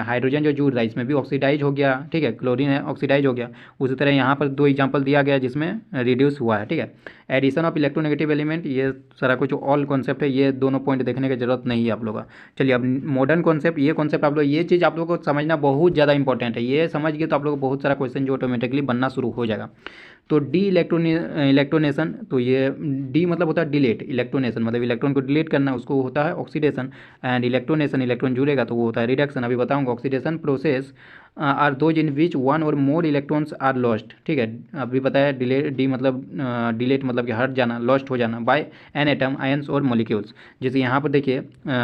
हाइड्रोजन जो जुड़ रहा है इसमें भी ऑक्सीडाइज हो गया, ठीक है, क्लोरीन ऑक्सीडाइज हो गया। उसी तरह यहाँ पर 2 एग्जाम्पल दिया गया जिसमें रिड्यूस हुआ है, ठीक है। एडिशन ऑफ इलेक्ट्रोनेगेटिव एलिमेंट, ये सारा कुछ ऑल कॉन्सेप्ट है, ये दोनों पॉइंट देखने की जरूरत नहीं है आप लोग का। चलिए अब मॉडर्न कॉन्सेप्ट, ये कॉन्सेप्ट आप लोग, ये चीज़ आप लोग को समझना बहुत ज़्यादा इंपॉर्टेंट है, ये समझ गए तो आप लोग को बहुत सारा क्वेश्चन जो ऑटोमेटिकली बनना शुरू हो जाएगा। तो इलेक्ट्रोनेशन, तो ये डी मतलब होता है डिलीट, इलेक्ट्रोनेशन मतलब इलेक्ट्रॉन को डिलीट करना, उसको होता है ऑक्सीडेशन, एंड इलेक्ट्रोनेशन इलेक्ट्रॉन जुड़ेगा तो वो होता है रिडक्शन। अभी बताऊंगा oxidation process are those in which 1 और मोर इलेक्ट्रॉन्स आर लॉस्ट, ठीक है। अभी बताया डी मतलब डिलीट मतलब कि हट जाना, लॉस्ट हो जाना बाय एन एटम, आयंस और मॉलिक्यूल्स। जैसे यहाँ पर देखिए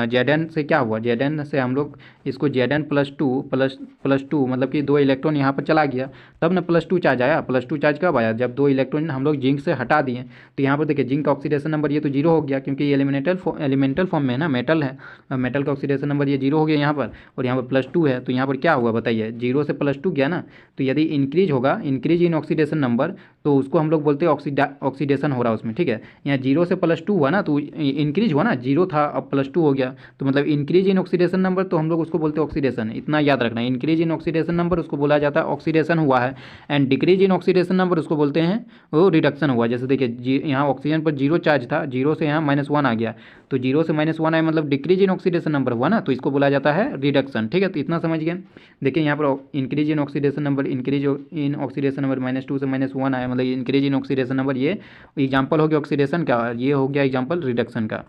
Zn से क्या हुआ, Zn से हम लोग इसको Zn +2 मतलब कि 2 इलेक्ट्रॉन यहाँ पर चला गया, तब ना +2 चार्ज आया। +2 चार्ज कब आया, जब 2 इलेक्ट्रॉन हम लोग जिंक से हटा दिए। तो यहाँ पर देखिए जिंक का ऑक्सीडेशन नंबर ये तो 0 हो गया, क्योंकि ये एलिमेंटल फॉर्म में है ना, मेटल है, मेटल का ऑक्सीडेशन नंबर ये 0 हो गया यहाँ पर, और यहाँ पर +2 है। तो यहाँ पर क्या हुआ बताइए, 0 से +2 गया ना, तो यदि इंक्रीज होगा, इंक्रीज इन ऑक्सीडेशन नंबर, तो उसको हम लोग बोलते हैं ऑक्सीडेशन हो रहा है उसमें, ठीक है। यहाँ 0 से +2 हुआ ना, तो इंक्रीज हुआ ना, 0 था अब +2 हो गया, तो मतलब इंक्रीज इन ऑक्सीडेशन नंबर, तो हम लोग उसको बोलते हैं ऑक्सीडेशन। इतना याद रखना, इंक्रीज इन ऑक्सीडेशन नंबर उसको बोला जाता है ऑक्सीडेशन हुआ है, and decrease in oxidation number उसको बोलते हैं वो रिडक्शन हुआ। जैसे देखिए यहाँ ऑक्सीजन पर 0 चार्ज था, 0 से यहाँ -1 आ गया, तो 0 से -1 आया मतलब डिक्रीज इन ऑक्सीडेशन नंबर हुआ ना, तो इसको बोला जाता है रिडक्शन, ठीक है। तो इतना समझ गए। देखिए यहाँ पर increase in oxidation number, increase in oxidation number -2 से -1 आया, मतलब इंक्रीज इन ऑक्सीडेशन नंबर, ये एग्जाम्पल हो गया ऑक्सीडेशन का, ये हो गया एग्जाम्पल रिडक्शन का।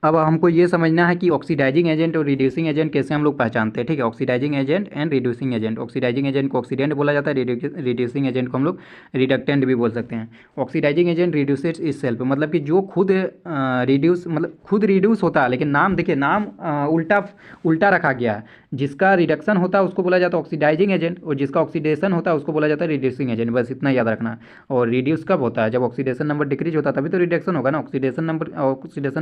अब हमको ये समझना है कि ऑक्सीडाइजिंग एजेंट और रिड्यूसिंग एजेंट कैसे हम लोग पहचानते हैं, ठीक है। Oxidising agent and reducing agent, oxidising agent को ऑक्सीडेंट बोला जाता है, रिड्यूसिंग एजेंट को हम लोग रिडक्टेंट भी बोल सकते हैं। ऑक्सीडाइजिंग एजेंट रिड्यूसेस इटसेल्फ, मतलब कि जो खुद रिड्यूस मतलब खुद रिड्यूस होता है, लेकिन नाम देखिए, नाम उल्टा रखा गया है। जिसका रिडक्शन होता है उसको बोला जाता है ऑक्सीडाइजिंग एजेंट, और जिसका ऑक्सीडेशन होता है उसको बोला जाता है रिड्यूसिंग एजेंट, बस इतना याद रखना। और रिड्यूस कब होता है, जब ऑक्सीडेशन नंबर डिक्रीज होता है तभी तो रिडक्शन होगा ना। ऑक्सीडेशन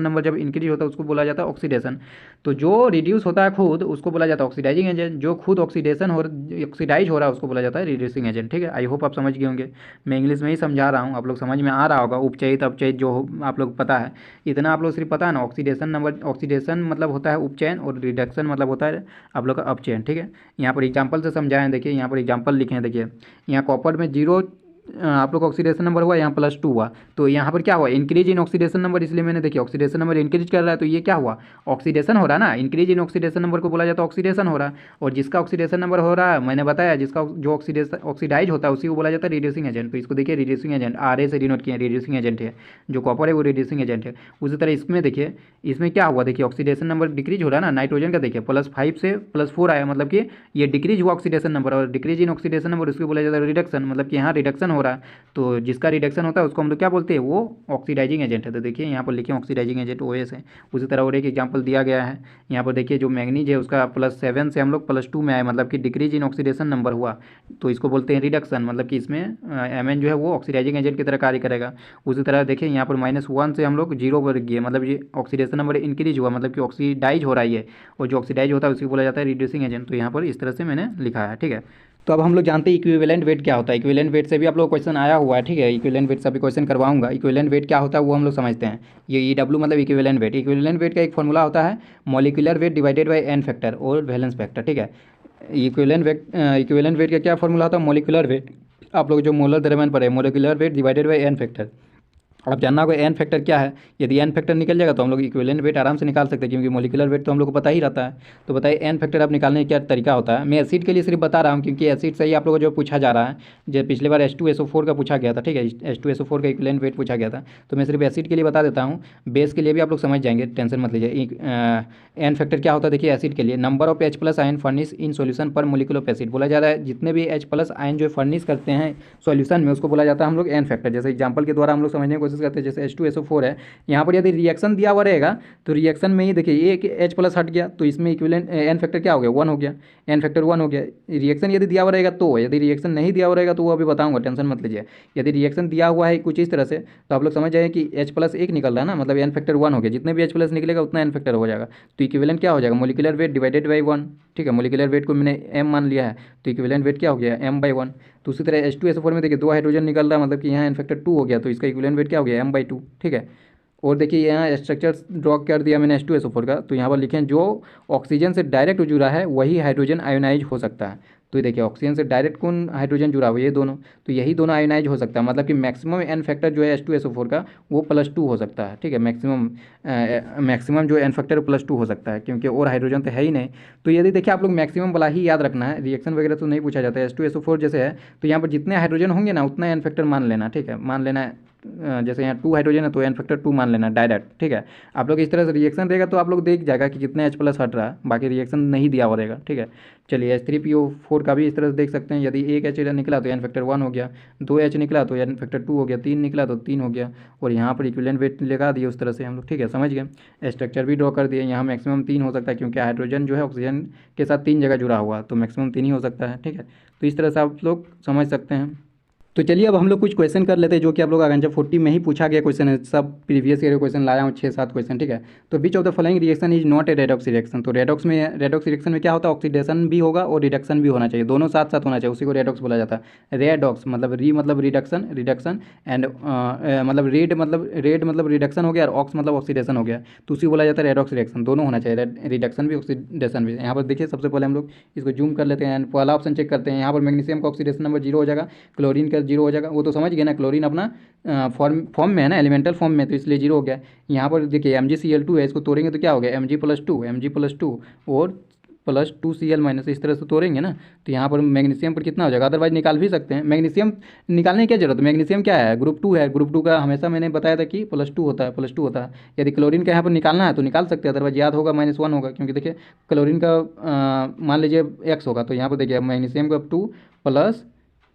नंबर जब इंक्रीज होता है उसको बोला जाता है ऑक्सीडेशन। तो जो रिड्यूस होता है खुद उसको बोला जाता है ऑक्सीडाइजिंग एजेंट, जो खुद ऑक्सीडाइज हो रहा है उसको बोला जाता है रिड्यूसिंग एजेंट, ठीक है। आई होप आप समझ गए होंगे, मैं इंग्लिश में ही समझा रहा हूँ, आप लोग समझ में आ रहा होगा। उपचयित अपचयित जो आप लोग पता है, इतना आप लोग सिर्फ पता है ना। ऑक्सीडेशन मतलब होता है उपचयन, और रिडक्शन मतलब होता है आप लोग का अपचयन, ठीक है। यहाँ पर एग्जाम्पल से समझाएं, देखिए यहाँ पर एग्जाम्पल लिखे हैं, देखिए यहाँ कॉपर में 0 आप लोग का ऑक्सीडेशन नंबर हुआ, यहाँ +2 हुआ, तो यहाँ पर क्या हुआ, इंक्रीज इन ऑक्सीडेशन नंबर, इसलिए मैंने देखिए ऑक्सीडेशन नंबर इंक्रीज कर रहा है, तो ये क्या हुआ, ऑक्सीडेशन हो रहा है ना, इंक्रीज इन ऑक्सीडेशन नंबर को बोला जाता है ऑक्सीडेशन हो रहा है। और जिसका ऑक्सीडेशन नंबर हो रहा है, मैंने बताया जिसका जो ऑक्सीडाइज होता है उसी को बोला जाता है रिड्यूसिंग एजेंट। तो इसको देखिए रिड्यूसिंग एजेंट RA से डिनोट किया, रिड्यूसिंग एजेंट है, जो कॉपर है वो रिड्यूसिंग एजेंट है। उसी तरह इसमें देखिए, इसमें क्या हुआ, देखिए ऑक्सीडेशन नंबर डिक्रीज हो रहा है ना, नाइट्रोजन का देखिए +5 से +4 आया, मतलब कि ये डिक्रीज हुआ ऑक्सीडेशन नंबर, और डिक्रीज इन ऑक्सीडेशन नंबर उसको बोला जाता है रिडक्शन, मतलब कि यहाँ रिडक्शन हो रहा है। तो जिसका रिडक्शन होता है उसको हम लोग क्या बोलते हैं, वो ऑक्सीडाइजिंग एजेंट है। तो देखिए यहाँ पर लिखे ऑक्सीडाइजिंग एजेंट OS है। उसी तरह और एक एग्जाम्पल दिया गया है यहाँ पर, देखिए जो मैग्नीज है उसका +7 से हम लोग +2 में आए, मतलब कि डिक्रीज इन ऑक्सीडेशन नंबर हुआ, तो इसको बोलते हैं रिडक्शन, मतलब कि इसमें Mn जो है वो ऑक्सीडाइजिंग एजेंट की तरह कार्य करेगा। उसी तरह देखिए यहाँ पर -1 से हम लोग 0 पर गए, मतलब ये ऑक्सीडेशन नंबर इंक्रीज हुआ, मतलब कि ऑक्सीडाइज हो रहा है, और जो ऑक्सीडाइज होता है उसको बोला जाता है रिड्यूसिंग एजेंट। तो यहाँ पर इस तरह से मैंने लिखा है, ठीक है। तो अब हम लोग जानते हैं इक्विवेलेंट वेट क्या होता है। इक्विवेलेंट वेट से भी आप लोग क्वेश्चन आया हुआ है, ठीक है। इक्विवेलेंट वेट से अभी क्वेश्चन करवाऊंगा। इक्विवेलेंट वेट क्या होता है वो हम लोग समझते हैं। ये EW मतलब इक्विवेलेंट वेट। इक्विवेलेंट वेट का एक फॉर्मूला होता है molecular weight divided by n factor और वैलेंस फैक्टर, ठीक है। इक्विवेलेंट वेट का क्या फॉर्मूला होता है, मॉलिक्यूलर वेट, आप लोग जो मोलर द्रव्यमान पर है, molecular weight divided by n factor. अब जानना होगा n फैक्टर क्या है। यदि n फैक्टर निकल जाएगा तो हम लोग इक्विवेलेंट वेट आराम से निकाल सकते हैं, क्योंकि मॉलिक्यूलर वेट तो हम लोग को पता ही रहता है। तो बताइए n फैक्टर अब निकालने का क्या तरीका होता है। मैं एसिड के लिए सिर्फ बता रहा हूँ, क्योंकि एसिड से ही आप लोगों को जो पूछा जा रहा है, जो पिछले बार H2SO4 का पूछा गया था, ठीक है, H2SO4 का इक्विवेलेंट वेट पूछा गया था, तो मैं सिर्फ एसिड के लिए बता देता हूँ। बेस के लिए भी आप लोग समझ जाएंगे, टेंशन मत लीजिए। n फैक्टर क्या होता है, देखिए एसिड के लिए number of H+ ion furnish in solution पर मोलिकुलर ऑफ एसिड बोला जा रहा है। जितने भी H+ आयन जो फर्निश करते हैं सॉल्यूशन में, उसको बोला जाता है हम लोग n फैक्टर। जैसे एग्जांपल के द्वारा हम लोग समझने की कोशिश करते हैं, जैसे H2SO4 है, यहाँ पर यदि रिएक्शन दिया हुआ रहेगा तो रिएक्शन में ही देखिए एक H+ हट गया, तो इसमें इक्विवेलेंट n फैक्टर क्या हो गया, 1 हो गया, n फैक्टर 1 हो गया। रिएक्शन यदि दिया हुआ रहेगा तो, यदि रिएक्शन नहीं दिया हुआ रहेगा तो वो अभी बताऊंगा, टेंशन मत लीजिए। यदि रिएक्शन दिया हुआ है कुछ इस तरह से, तो आप लोग समझ जाए कि H+ एक निकल रहा है ना, मतलब n फैक्टर 1 हो गया, जितने भी H+ निकलेगा उतना n फैक्टर हो जाएगा। तो इक्विवेलेंट क्या हो जाएगा, मोलिकुलर वेट डिवाइडेड बाई 1, ठीक है। मोलिकुलर वेट को मैंने m मान लिया है, तो इक्विवेलेंट वेट क्या हो गया, m/1। तो उसी तरह H2SO4 में देखिए 2 हाइड्रोजन निकल रहा है, मतलब कि यहाँ n फैक्टर 2 हो गया, तो इसका इक्विवेलेंट वेट क्या हो गया, m/2, ठीक है। और देखिए यहाँ स्ट्रक्चर ड्रॉ कर दिया मैंने H2SO4 का, तो यहाँ पर लिखें जो ऑक्सीजन से डायरेक्ट जुड़ा है वही हाइड्रोजन आयोनाइज हो सकता है। तो ये देखिए ऑक्सीजन से डायरेक्ट कौन हाइड्रोजन जुड़ा हुआ है, ये दोनों, तो यही दोनों आयोनाइज हो सकता है, मतलब कि मैक्सिमम n फैक्टर जो है H2SO4 का वो +2 हो सकता है, ठीक है। मैक्सिमम जो n फैक्टर +2 हो सकता है, क्योंकि और हाइड्रोजन तो है ही नहीं। तो यदि देखिए आप लोग मैक्सिमम वाला ही याद रखना है, रिएक्शन वगैरह तो नहीं पूछा जाता है। H2SO4 जैसे है, तो यहाँ पर जितने हाइड्रोजन होंगे ना उतना n फैक्टर मान लेना, ठीक है। मान लेना जैसे यहाँ 2 हाइड्रोजन है तो n फैक्टर 2 मान लेना डायरेक्ट, ठीक है। आप लोग इस तरह से रिएक्शन रहेगा तो आप लोग देख जाएगा कि कितने H+ हट रहा है, बाकी रिएक्शन नहीं दिया हुआ रहेगा, ठीक है। चलिए H3PO4 का भी इस तरह से देख सकते हैं। यदि एक H निकला तो n फैक्टर 1 हो गया, 2 H निकला तो n फैक्टर 2 हो गया, 3 निकला तो 3 हो गया, और यहाँ पर इक्विवेलेंट वेट लगा दिए उस तरह से हम लोग, ठीक है, समझ गए। स्ट्रक्चर भी ड्रॉ कर दिए, यहाँ मैक्सिमम 3 हो सकता है, क्योंकि हाइड्रोजन जो है ऑक्सीजन के साथ 3 जगह जुड़ा हुआ, तो मैक्सिमम 3 ही हो सकता है, ठीक है। तो इस तरह से आप लोग समझ सकते हैं। तो चलिए अब हम लोग कुछ क्वेश्चन कर लेते हैं, जो कि आप लोग आगंजा 40 में ही पूछा गया क्वेश्चन है। सब प्रीवियस ईयर क्वेश्चन लाया हूँ 6-7 क्वेश्चन, ठीक है। तो which of the following reaction is not a redox reaction. तो रेडॉक्स रिएक्शन में क्या होता है, ऑक्सीडेशन भी होगा और रिडक्शन भी होना चाहिए, दोनों साथ साथ होना चाहिए, उसी को रेडॉक्स बोला जाता है। रेडॉक्स मतलब मतलब रिडक्शन एंड मतलब रेड मतलब रिडक्शन हो गया, और ऑक्स मतलब ऑक्सीडेशन हो गया, तो उसी बोला जाता है रेडॉक्स रिएक्शन। दोनों होना चाहिए, रिडक्शन भी ऑक्सीडेशन भी। यहाँ पर देखिए सबसे पहले हम लोग इसको जूम कर लेते हैं, पहला ऑप्शन चेक करते हैं। यहाँ पर मैग्नीशियम का ऑक्सीडेशन नंबर 0 हो जाएगा, क्लोरीन का 0 हो जाएगा, वो तो समझ गए ना, क्लोरीन अपना फॉर्म में है ना, एलिमेंटल फॉर्म में, तो इसलिए 0 हो गया। यहाँ पर देखिए MgCl2 है, इसको तोड़ेंगे तो क्या हो गया, Mg+2 और +2Cl- इस तरह से तोड़ेंगे ना, तो यहाँ पर मैग्नीशियम पर कितना हो जाएगा, अदरवाइज निकाल भी सकते हैं। मैग्नीशियम निकालने की क्या जरूरत है, मैग्नीशियम क्या है, ग्रुप 2 है, ग्रुप 2 का हमेशा मैंने बताया था कि +2 होता है, +2 होता है। यदि क्लोरीन का यहाँ पर निकालना है तो निकाल सकते हैं, अदरवाइज याद होगा -1 होगा, क्योंकि देखिए क्लोरीन का मान लीजिए x होगा, तो यहाँ पर देखिए मैग्नीशियम का 2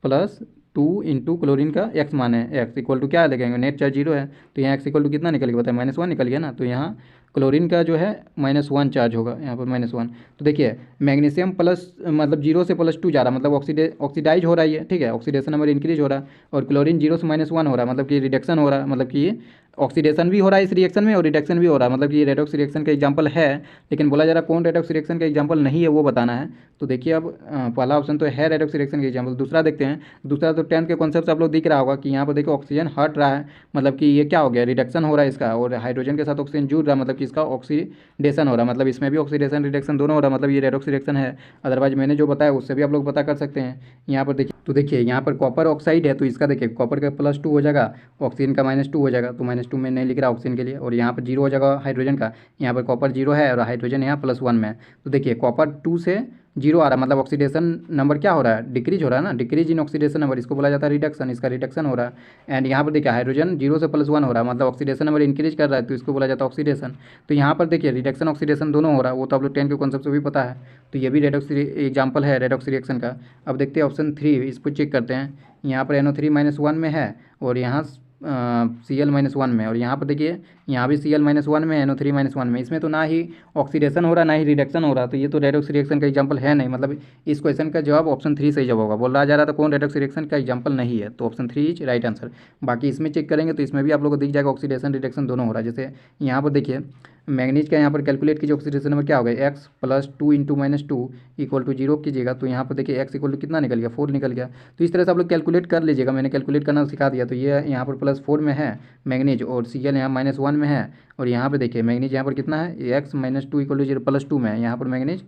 प्लस 2 इंटू क्लोरीन का x मान है, x इक्वल टू क्या देखेंगे, नेट चार्ज 0 है, तो यहाँ x इक्वल टू कितना निकल गया बताए, -1 निकल गया ना, तो यहाँ क्लोरीन का जो है -1 चार्ज होगा, यहाँ पर -1। तो देखिए मैग्नीशियम प्लस मतलब 0 से +2 जा रहा है, मतलब ऑक्सीडाइज हो रहा है ये, ठीक है, ऑक्सीडेशन नंबर इंक्रीज हो रहा है, और क्लोरीन 0 से -1 हो रहा है, मतलब कि रिडक्शन हो रहा है, मतलब कि ये ऑक्सीडेशन भी हो रहा है इस रिएक्शन में और रिडक्शन भी हो रहा है, मतलब कि ये रेडॉक्स रिएक्शन का एग्जांपल है, लेकिन बोला जा रहा है कौन रेडॉक्स रिएक्शन का एग्जांपल नहीं है वो बताना है। तो देखिए अब पहला ऑप्शन तो है रेडॉक्स रिएक्शन का एग्जांपल। दूसरा देखते हैं, दूसरा तो 10th के कॉन्सेप्ट से आप लोग दिख रहा होगा कि यहाँ पर देखिए ऑक्सीजन हट रहा है, मतलब कि ये क्या हो गया, रिडक्शन हो रहा है इसका, और हाइड्रोजन के साथ ऑक्सीजन जुड़ रहा है, मतलब कि किसका ऑक्सीडेशन हो रहा है, मतलब इसमें भी ऑक्सीडेशन रिडक्शन दोनों हो रहा है, मतलब ये रेडॉक्स रिएक्शन है। अदरवाइज मैंने जो बताया उससे भी आप लोग पता कर सकते हैं। यहाँ पर देखिए, तो देखिए यहाँ पर कॉपर ऑक्साइड है तो इसका देखिए कॉपर का +2 हो जाएगा, ऑक्सीजन का -2 हो जाएगा, तो -2 में नहीं लिख रहा ऑक्सीजन के लिए, और यहाँ पर 0 हो जाएगा हाइड्रोजन का। यहाँ पर कॉपर 0 है और हाइड्रोजन यहाँ +1 में है। तो देखिए कॉपर 2 से 0 आ रहा है, मतलब ऑक्सीडेशन नंबर क्या हो रहा है, डिक्रीज हो रहा है ना, डिक्रीज इन ऑक्सीडेशन नंबर, इसको बोला जाता है रिडक्शन, इसका रिडक्शन हो रहा है। एंड यहाँ पर देखिए हाइड्रोजन 0 से +1 हो रहा है, मतलब ऑक्सीडेशन नंबर इंक्रीज कर रहा है, तो इसको बोला जाता है ऑक्सीडेशन। तो यहाँ पर देखिए रिडक्शन ऑक्सीडेशन दोनों हो रहा है, वो तो आप लोग 10 के कॉन्सेप्ट से भी पता है। तो ये भी रेडॉक्स एग्जाम्पल है रेडॉक्स रिएक्शन का। अब देखते हैं ऑप्शन 3, इसको चेक करते हैं। यहाँ पर NO3-1 में है और यहाँ Cl-1 में, और यहाँ पर देखिए यहाँ भी Cl-1 में, NO3-1 में। इसमें तो ना ही ऑक्सीडेशन हो रहा ना ही रिडक्शन हो रहा, तो ये तो रेडॉक्स रिएक्शन का एग्जांपल है नहीं, मतलब इस क्वेश्चन का जवाब ऑप्शन 3 सही जवाब होगा। बोल रहा जा रहा था कौन रेडॉक्स रिएक्शन का एग्जांपल नहीं है, तो ऑप्शन 3 इज राइट आंसर। बाकी इसमें चेक करेंगे तो इसमें भी आप लोगों को दिख जाएगा ऑक्सीडेशन रिडक्शन दोनों हो रहा है। जैसे यहाँ पर देखिए मैग्नीज का यहाँ पर कैलकुलेट कीजिए ऑक्सीडेशन नंबर क्या होगा, x + 2 × -2 = 0 कीजिएगा, तो यहाँ पर देखिए x = कितना निकल गया, 4 निकल गया। तो इस तरह से आप लोग कैलकुलेट कर लीजिएगा, मैंने कैलकुलेट करना सिखा दिया। तो ये यहाँ पर +4 में है मैग्नीज और Cl यहाँ -1 में है, और यहाँ पर देखिए मैग्नीज यहाँ पर कितना है, x - 2 = 0 +2 में है यहाँ पर मैग्नीज,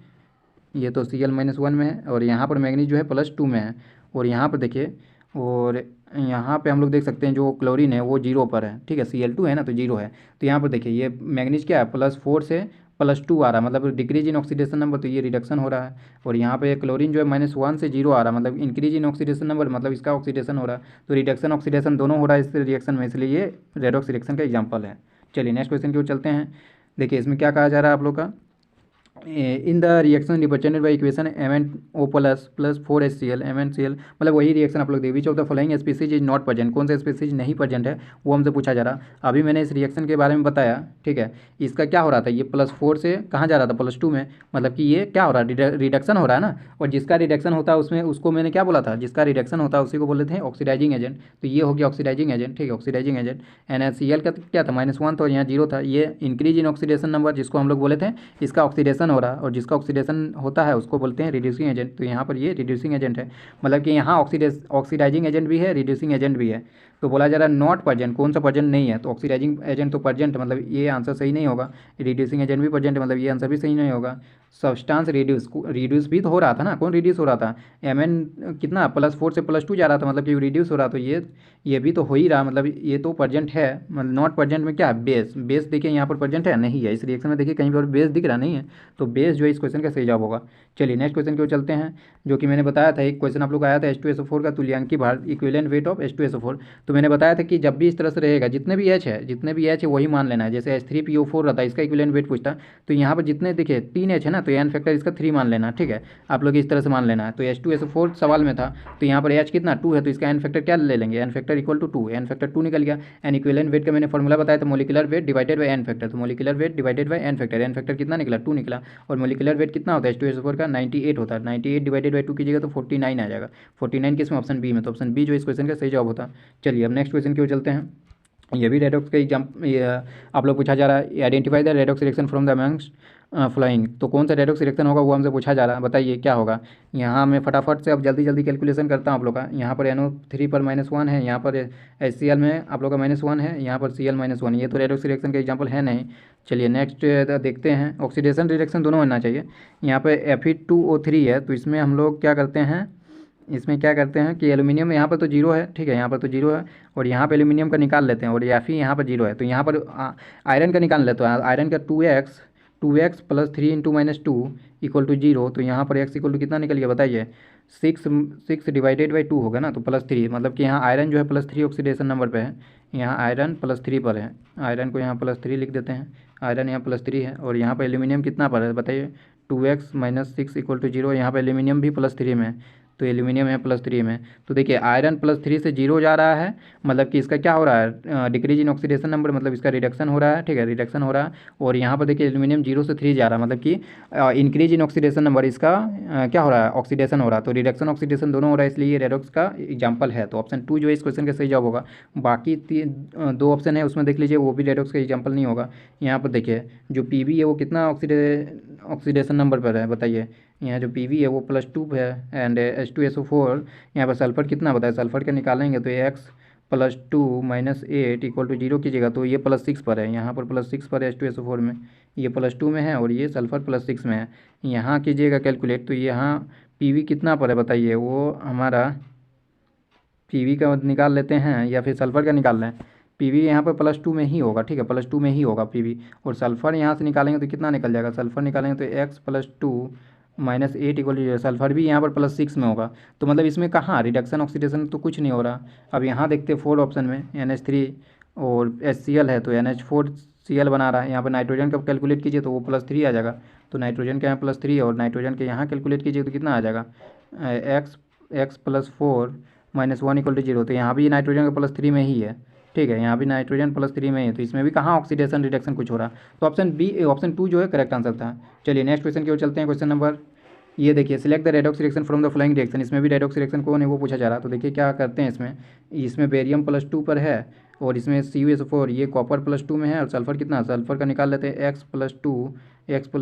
ये तो Cl-1 में है, और यहाँ पर मैग्नीज जो है +2 में है। और यहाँ पर देखिए, और यहाँ पे हम लोग देख सकते हैं जो क्लोरीन है वो 0 पर है, ठीक है, Cl2 है ना तो 0 है। तो यहाँ पर देखिए ये मैग्नीज क्या है, +4 से +2 आ रहा है, मतलब डिक्रीज इन ऑक्सीडेशन नंबर, तो ये रिडक्शन हो रहा है। और यहाँ पे क्लोरीन जो है -1 से 0 आ रहा है, मतलब इंक्रीज इन ऑक्सीडेशन नंबर, मतलब इसका ऑक्सीडेशन हो रहा है। तो रिडक्शन ऑक्सीडेशन दोनों हो रहा है इस रिएक्शन में, इसलिए ये रेडॉक्स रिएक्शन का एग्जाम्पल है। चलिए नेक्स्ट क्वेश्चन की ओर चलते हैं। देखिए इसमें क्या कहा जा रहा है आप लोग का, in the reaction represented by equation MnO + 4HCl MnCl, मतलब वही रिएक्शन आप लोग देखिए, which of the following species is not present, कौन सा स्पीसीज नहीं प्रेजेंट है वो हमसे पूछा जा रहा। अभी मैंने इस रिएक्शन के बारे में बताया, ठीक है, इसका क्या हो रहा था, ये +4 से कहाँ जा रहा था, +2 में, मतलब कि ये क्या हो रहा है, रिडक्शन हो रहा है ना। और जिसका रिडक्शन होता है उसमें उसको मैंने क्या बोला था, जिसका रिडक्शन होता है उसी को बोलते हैं ऑक्सीडाइजिंग एजेंट। तो ये हो गया ऑक्सीडाइजिंग एजेंट, ठीक है, ऑक्सीडाइजिंग एजेंट। NaCl का क्या था, -1 था और यहाँ 0 था, ये इंक्रीज इन ऑक्सीडेशन नंबर जिसको हम लोग बोले थे, इसका ऑक्सीडेशन हो रहा है, और जिसका ऑक्सीडेशन होता है उसको बोलते हैं रिड्यूसिंग एजेंट। तो यहाँ पर ये रिड्यूसिंग एजेंट है, मतलब कि यहाँ ऑक्सीडाइजिंग एजेंट भी है, रिड्यूसिंग एजेंट भी है। तो बोला जा रहा है नॉट प्रेजेंट, कौन सा प्रेजेंट नहीं है, तो ऑक्सीडाइजिंग एजेंट तो प्रेजेंट, मतलब ये आंसर सही नहीं होगा। रिड्यूसिंग एजेंट भी प्रेजेंट है, मतलब ये आंसर भी सही नहीं होगा। सब्सटेंस रिड्यूस भी तो हो रहा था ना, कौन रिड्यूस हो रहा था, Mn कितना +4 से +2 जा रहा था, मतलब कि रिड्यूस हो रहा, तो ये भी तो हो ही रहा, मतलब ये तो प्रेजेंट है। मतलब नॉट प्रेजेंट में क्या है, बेस देखिए यहाँ पर प्रेजेंट है नहीं है, इस रिएक्शन में देखिए कहीं पर बेस दिख रहा नहीं है, तो बेस जो है इस क्वेश्चन का सही जवाब होगा। चलिए नेक्स्ट क्वेश्चन की ओर चलते हैं, जो कि मैंने बताया था, एक क्वेश्चन आप लोग आया था H2SO4 का तुल्यांकी भार, इक्विवेलेंट वेट ऑफ H2SO4। तो मैंने बताया था कि जब भी इस तरह से रहेगा, जितने भी H है वही मान लेना है। जैसे H3PO4 रहता है, इसका इक्विवेलेंट वेट पूछता, तो यहाँ पर जितने देखिए 3 H है ना, तो एन फैक्टर इसका 3 मान लेना, ठीक है, आप लोग इस तरह से मान लेना है। तो H2SO4 सवाल में था, तो यहाँ पर H कितना 2 है, तो इसका एन फैक्टर क्या ले लेंगे, एन फैक्टर = 2, एन फैक्टर 2 निकल गया। एन इक्विवेलेंट वेट का मैंने फॉर्मूला बताया था, molecular weight divided by n factor, तो molecular weight divided by n factor, n factor कितना निकला 2 निकला, और मोलिकुलर वेट कितना होता है H2SO4 का 98 होता है, 98 डिवाइडेड बाई 2 कीजिएगा तो 49 आ जाएगा। 49 किसमें, ऑप्शन बी में, तो ऑप्शन बी जो इस क्वेश्चन का सही जवाब होता। चलिए अब नेक्स्ट क्वेश्चन की ओर चलते हैं। ये भी रेडॉक्स का एग्जाम आप लोग पूछा जा रहा है, identify the redox reaction from the amongst following, तो कौन सा रेडॉक्स रिएक्शन होगा वो हमसे पूछा जा रहा है, बताइए क्या होगा। यहाँ मैं फटाफट से अब जल्दी कैलकुलेशन करता हूँ आप लोग का। यहाँ पर NO3 पर -1 है, यहाँ पर HCl में आप लोग का -1 है, यहाँ पर Cl-1, ये तो रेडॉक्स रिएक्शन का एग्जाम्पल है नहीं। चलिए नेक्स्ट देखते हैं, ऑक्सीडेशन रिएक्शन दोनों होना चाहिए। यहाँ पर Fe2O3 है, तो इसमें हम लोग क्या करते हैं, इसमें क्या करते हैं कि एल्यूमिनियम यहाँ पर तो 0 है, ठीक है, यहाँ पर तो 0 है, और यहाँ पे एल्यूमिनियम का निकाल लेते हैं, और Fe यहाँ पर 0 है, तो यहाँ पर आयरन का निकाल लेते हैं। आयरन का 2x + 3 × -2 = 0, तो यहाँ पर x = कितना निकल गया बताइए, 6 डिवाइडेड बाई 2 होगा ना, तो +3, मतलब कि यहाँ आयरन जो है +3 ऑक्सीडेशन नंबर पे है, यहाँ आयरन +3 पर है, आयरन को यहाँ +3 लिख देते हैं, आयरन यहाँ +3 है, और यहाँ पर एल्यूमिनियम कितना पर है बताइए, 2x - 6 = 0, यहाँ पर एल्यूमिनियम भी +3 में है, तो एल्यूमिनियम है +3 में। तो देखिए आयरन +3 से 0 जा रहा है, मतलब कि इसका क्या हो रहा है, डिक्रीज इन ऑक्सीडेशन नंबर, मतलब इसका रिडक्शन हो रहा है, ठीक है, रिडक्शन हो रहा है। और यहाँ पर देखिए एल्यूमिनियम 0 से 3 जा रहा है, मतलब कि इंक्रीज इन ऑक्सीडेशन नंबर, इसका क्या हो रहा है, ऑक्सीडेशन हो रहा है, तो रिडक्शन ऑक्सीडेशन दोनों हो रहा है, इसलिए ये रेडॉक्स का एग्जाम्पल है। तो ऑप्शन 2 जो है इस क्वेश्चन का सही जवाब होगा। बाकी 2 ऑप्शन है उसमें देख लीजिए, वो भी रेडॉक्स का एग्जाम्पल नहीं होगा। यहाँ पर देखिए जो PB है वो कितना ऑक्सीडेशन नंबर पर है बताइए, यहाँ जो PB है वो +2 है, एंड H2SO4 यहाँ पर सल्फर कितना बताया, सल्फर का निकालेंगे तो x +2 - 8 = 0 कीजिएगा तो ये +6 पर है, यहाँ पर +6 पर है H2SO4 में, ये +2 में है और ये सल्फ़र +6 में है। यहाँ कीजिएगा कैलकुलेट तो यहाँ PV कितना पर है बताइए, वो हमारा PV का निकाल लेते हैं या फिर सल्फ़र का निकाल लें। PV यहाँ पर +2 में ही होगा, ठीक है, +2 में ही होगा PV। और सल्फ़र यहाँ से निकालेंगे तो कितना निकल जाएगा, सल्फ़र निकालेंगे तो X + 2 - 8 = 0। सल्फ़र भी यहाँ पर +6 में होगा, तो मतलब इसमें कहाँ रिडक्शन ऑक्सीडेशन तो कुछ नहीं हो रहा। अब यहाँ देखते हैं 4 ऑप्शन में NH3 और HCl है तो NH4Cl बना रहा है। यहाँ पर नाइट्रोजन का कैलकुलेट कीजिए तो वो +3 आ जाएगा, तो नाइट्रोजन के यहाँ +3 है और नाइट्रोजन के यहाँ कैलकुलेट कीजिए तो कितना आ जाएगा, X + 4 - 1 = 0। तो यहाँ भी नाइट्रोजन का +3 में ही है, ठीक है, यहाँ भी नाइट्रोजन +3 में ही है, तो इसमें भी कहाँ ऑक्सीडेशन रिडक्शन कुछ हो रहा। तो ऑप्शन 2 जो है करेक्ट आंसर था। चलिए नेक्स्ट क्वेश्चन की ओर चलते हैं। क्वेश्चन नंबर ये देखिए, select the redox reaction from the following reaction. इसमें भी रेडॉक्स रिएक्शन कौन है वो पूछा जा रहा है। तो देखिए क्या करते हैं, इसमें बेरियम +2 पर है और इसमें CuSO4 ये कॉपर +2 में है और सल्फ़र कितना, सल्फ़र का निकाल लेते हैं X + 2 - 8 =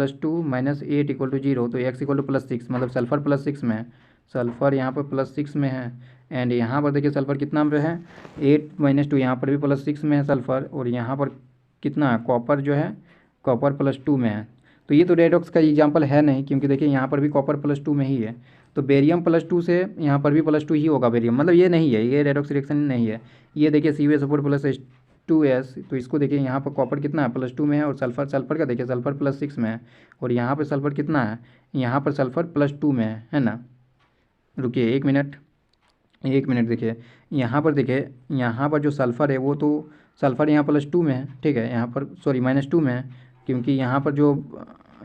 0। तो X = +6 मतलब सल्फ़र +6 में है, सल्फ़र यहाँ पर +6 में है। एंड यहाँ पर देखिए सल्फ़र कितना पे है 8 - 2, यहाँ पर भी +6 में है सल्फ़र और यहाँ पर कितना कॉपर जो है कॉपर +2 में है। तो ये तो रेडॉक्स का एग्जाम्पल है नहीं, क्योंकि देखिए यहाँ पर भी कॉपर +2 में ही है, तो बेरियम +2 से यहाँ पर भी +2 ही होगा बेरियम, मतलब ये नहीं है, ये रेडॉक्स रिएक्शन नहीं है। ये देखिए CuSO4 + H2S, तो इसको देखिए यहाँ पर कॉपर कितना है +2 में है और सल्फ़र का देखिए सल्फ़र +6 में है और यहाँ पर सल्फ़र कितना है, यहाँ पर सल्फ़र +2 में है ना। रुकिए एक मिनट देखिए, यहाँ पर देखिए, यहाँ पर जो सल्फ़र है वो तो सल्फ़र यहाँ +2 में है, ठीक है, यहाँ पर सॉरी -2 में है, क्योंकि यहाँ पर जो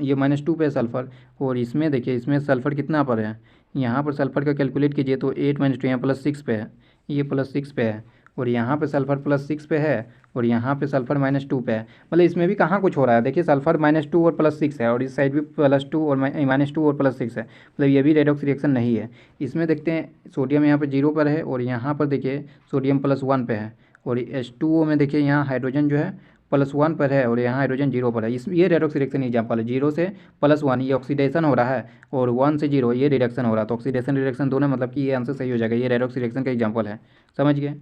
ये -2 पे है सल्फ़र। और इसमें देखिए इसमें सल्फ़र कितना पर है, यहाँ पर सल्फ़र का कैलकुलेट कीजिए तो 8 - 2 यहाँ +6 पे है, ये +6 पे है और यहाँ पे सल्फ़र +6 पे है और यहाँ पे सल्फ़र -2 पे है। मतलब इसमें भी कहाँ कुछ हो रहा है, देखिए सल्फ़र -2 और +6 है और इस साइड भी +2 और -2 और +6 है, मतलब ये भी रेडॉक्स रिएक्शन नहीं है। इसमें देखते हैं सोडियम यहाँ पे 0 पर है और यहाँ पर देखिए सोडियम +1 पे है और H2O में देखिए यहाँ हाइड्रोजन जो है +1 पर है और यहाँ हाइड्रोजन 0 पर है। ये रेडॉक्स रिएक्शन एग्जाम्पल है, 0 से +1 ये ऑक्सीडेशन हो रहा है और 1 से 0 ये रिडक्शन हो रहा है। तो ऑक्सीडेशन रिडक्शन दोनों, मतलब कि ये आंसर सही हो जाएगा, ये रेडॉक्स रिएक्शन का एग्जाम्पल है, समझ गए।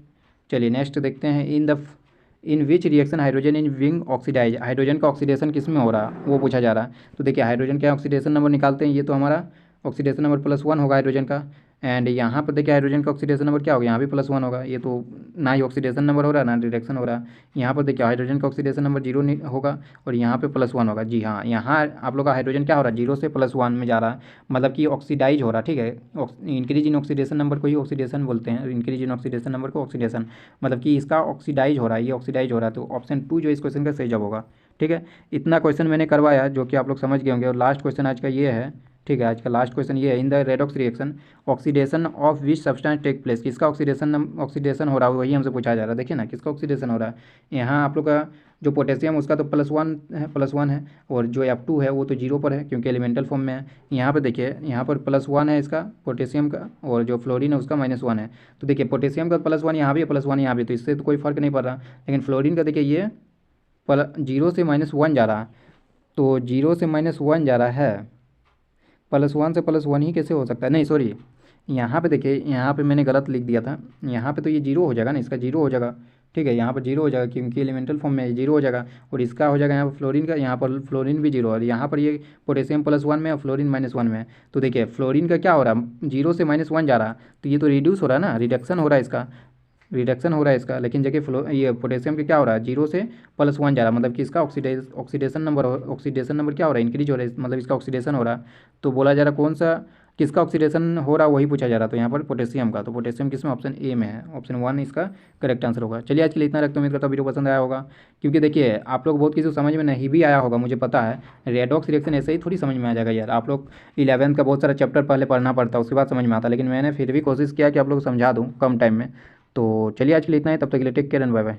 चलिए नेक्स्ट देखते हैं, in which reaction hydrogen in being oxidise. हाइड्रोजन का ऑक्सीडेशन किस में हो रहा है वो पूछा जा रहा है। तो देखिए हाइड्रोजन का ऑक्सीडेशन नंबर निकालते हैं, ये तो हमारा ऑक्सीडेशन नंबर +1 होगा हाइड्रोजन का। एंड यहाँ पर देखिए हाइड्रोजन का ऑक्सीडेशन नंबर क्या होगा, यहाँ भी +1 होगा, ये तो ना ही ऑक्सीडेशन नंबर हो रहा है ना रिडक्शन हो रहा है। यहाँ पर देखिए हाइड्रोजन का ऑक्सीडेशन नंबर 0 होगा और यहाँ पे +1 होगा। जी हाँ, यहाँ आप लोग का हाइड्रोजन क्या हो रहा है 0 से +1 में जा रहा है, मतलब कि ऑक्सीडाइज हो रहा है, ठीक है। इंक्रीज इन ऑक्सीडेशन नंबर को ही ऑक्सीडेशन बोलते हैं, इंक्रीज इन ऑक्सीडेशन नंबर को ऑक्सीडेशन, मतलब कि इसका ऑक्सीडाइज हो रहा है, ये ऑक्सीडाइज हो रहा है। तो ऑप्शन 2 जो इस क्वेश्चन का सही जवाब होगा, ठीक है। इतना क्वेश्चन मैंने करवाया जो कि आप लोग समझ गए होंगे और लास्ट क्वेश्चन आज का ये है, ठीक है, आज का लास्ट क्वेश्चन ये है, in the redox reaction oxidation of which substance take place. किसका ऑक्सीडेशन हो रहा है वही हमसे पूछा जा रहा है। देखिए ना किसका ऑक्सीडेशन हो रहा है, यहाँ आप लोग का जो पोटेशियम उसका तो +1 है और जो F2 है वो तो 0 पर है क्योंकि एलिमेंटल फॉर्म में है। यहाँ पर देखिए यहाँ पर +1 है इसका पोटेशियम का और जो फ्लोरीन है उसका -1 है। तो देखिए पोटेशियम का +1 यहाँ भी है, +1 यहाँ भी, तो इससे तो कोई फर्क नहीं पड़ रहा। लेकिन फ्लोरीन का देखिए ये 0 से -1 जा रहा है, तो 0 से -1 जा रहा है, +1 से +1 ही कैसे हो सकता है, नहीं सॉरी यहाँ पे देखिए, यहाँ पे मैंने गलत लिख दिया था, यहाँ पे तो ये 0 हो जाएगा ना, इसका 0 हो जाएगा, ठीक है, यहाँ पर 0 हो जाएगा क्योंकि एलिमेंटल फॉर्म में 0 हो जाएगा और इसका हो जाएगा यहाँ पर फ्लोरीन का, यहाँ पर फ्लोरीन भी 0 और यहाँ पर ये पोटेशियम +1 में और फ्लोरीन -1 में है। तो देखिए फ्लोरीन का क्या हो रहा है 0 से -1 जा रहा है, तो ये तो रिड्यूस हो रहा है ना, रिडक्शन हो रहा है इसका, रिडक्शन हो रहा है इसका। लेकिन जगह ये पोटेशियम के क्या हो रहा है 0 से +1 जा रहा है, मतलब कि इसका ऑक्सीडेशन नंबर क्या हो रहा है इंक्रीज हो रहा है, मतलब इसका ऑक्सीडेशन हो रहा है। तो बोला जा रहा कौन सा किसका ऑक्सीडेशन हो रहा है वही पूछा जा रहा, तो यहाँ पर पोटेशियम का, तो पोटेशियम किस में ऑप्शन ए में है, ऑप्शन 1 इसका करेक्ट आंसर होगा। चलिए आज के लिए इतना रखते हैं, उम्मीद करता हूँ वीडियो पसंद आया होगा, क्योंकि देखिए आप लोग बहुत किसी को समझ में नहीं भी आया होगा मुझे पता है, रेडॉक्स रिएक्शन ऐसे ही थोड़ी समझ में आ जाएगा यार, आप लोग 11th का बहुत सारा चैप्टर पहले पढ़ना पड़ता है उसके बाद समझ में आता, लेकिन मैंने फिर भी कोशिश किया कि आप लोग को समझा दूँ कम टाइम में। तो चलिए आज के लिए इतना ही, तब तक के लिए take care and bye bye.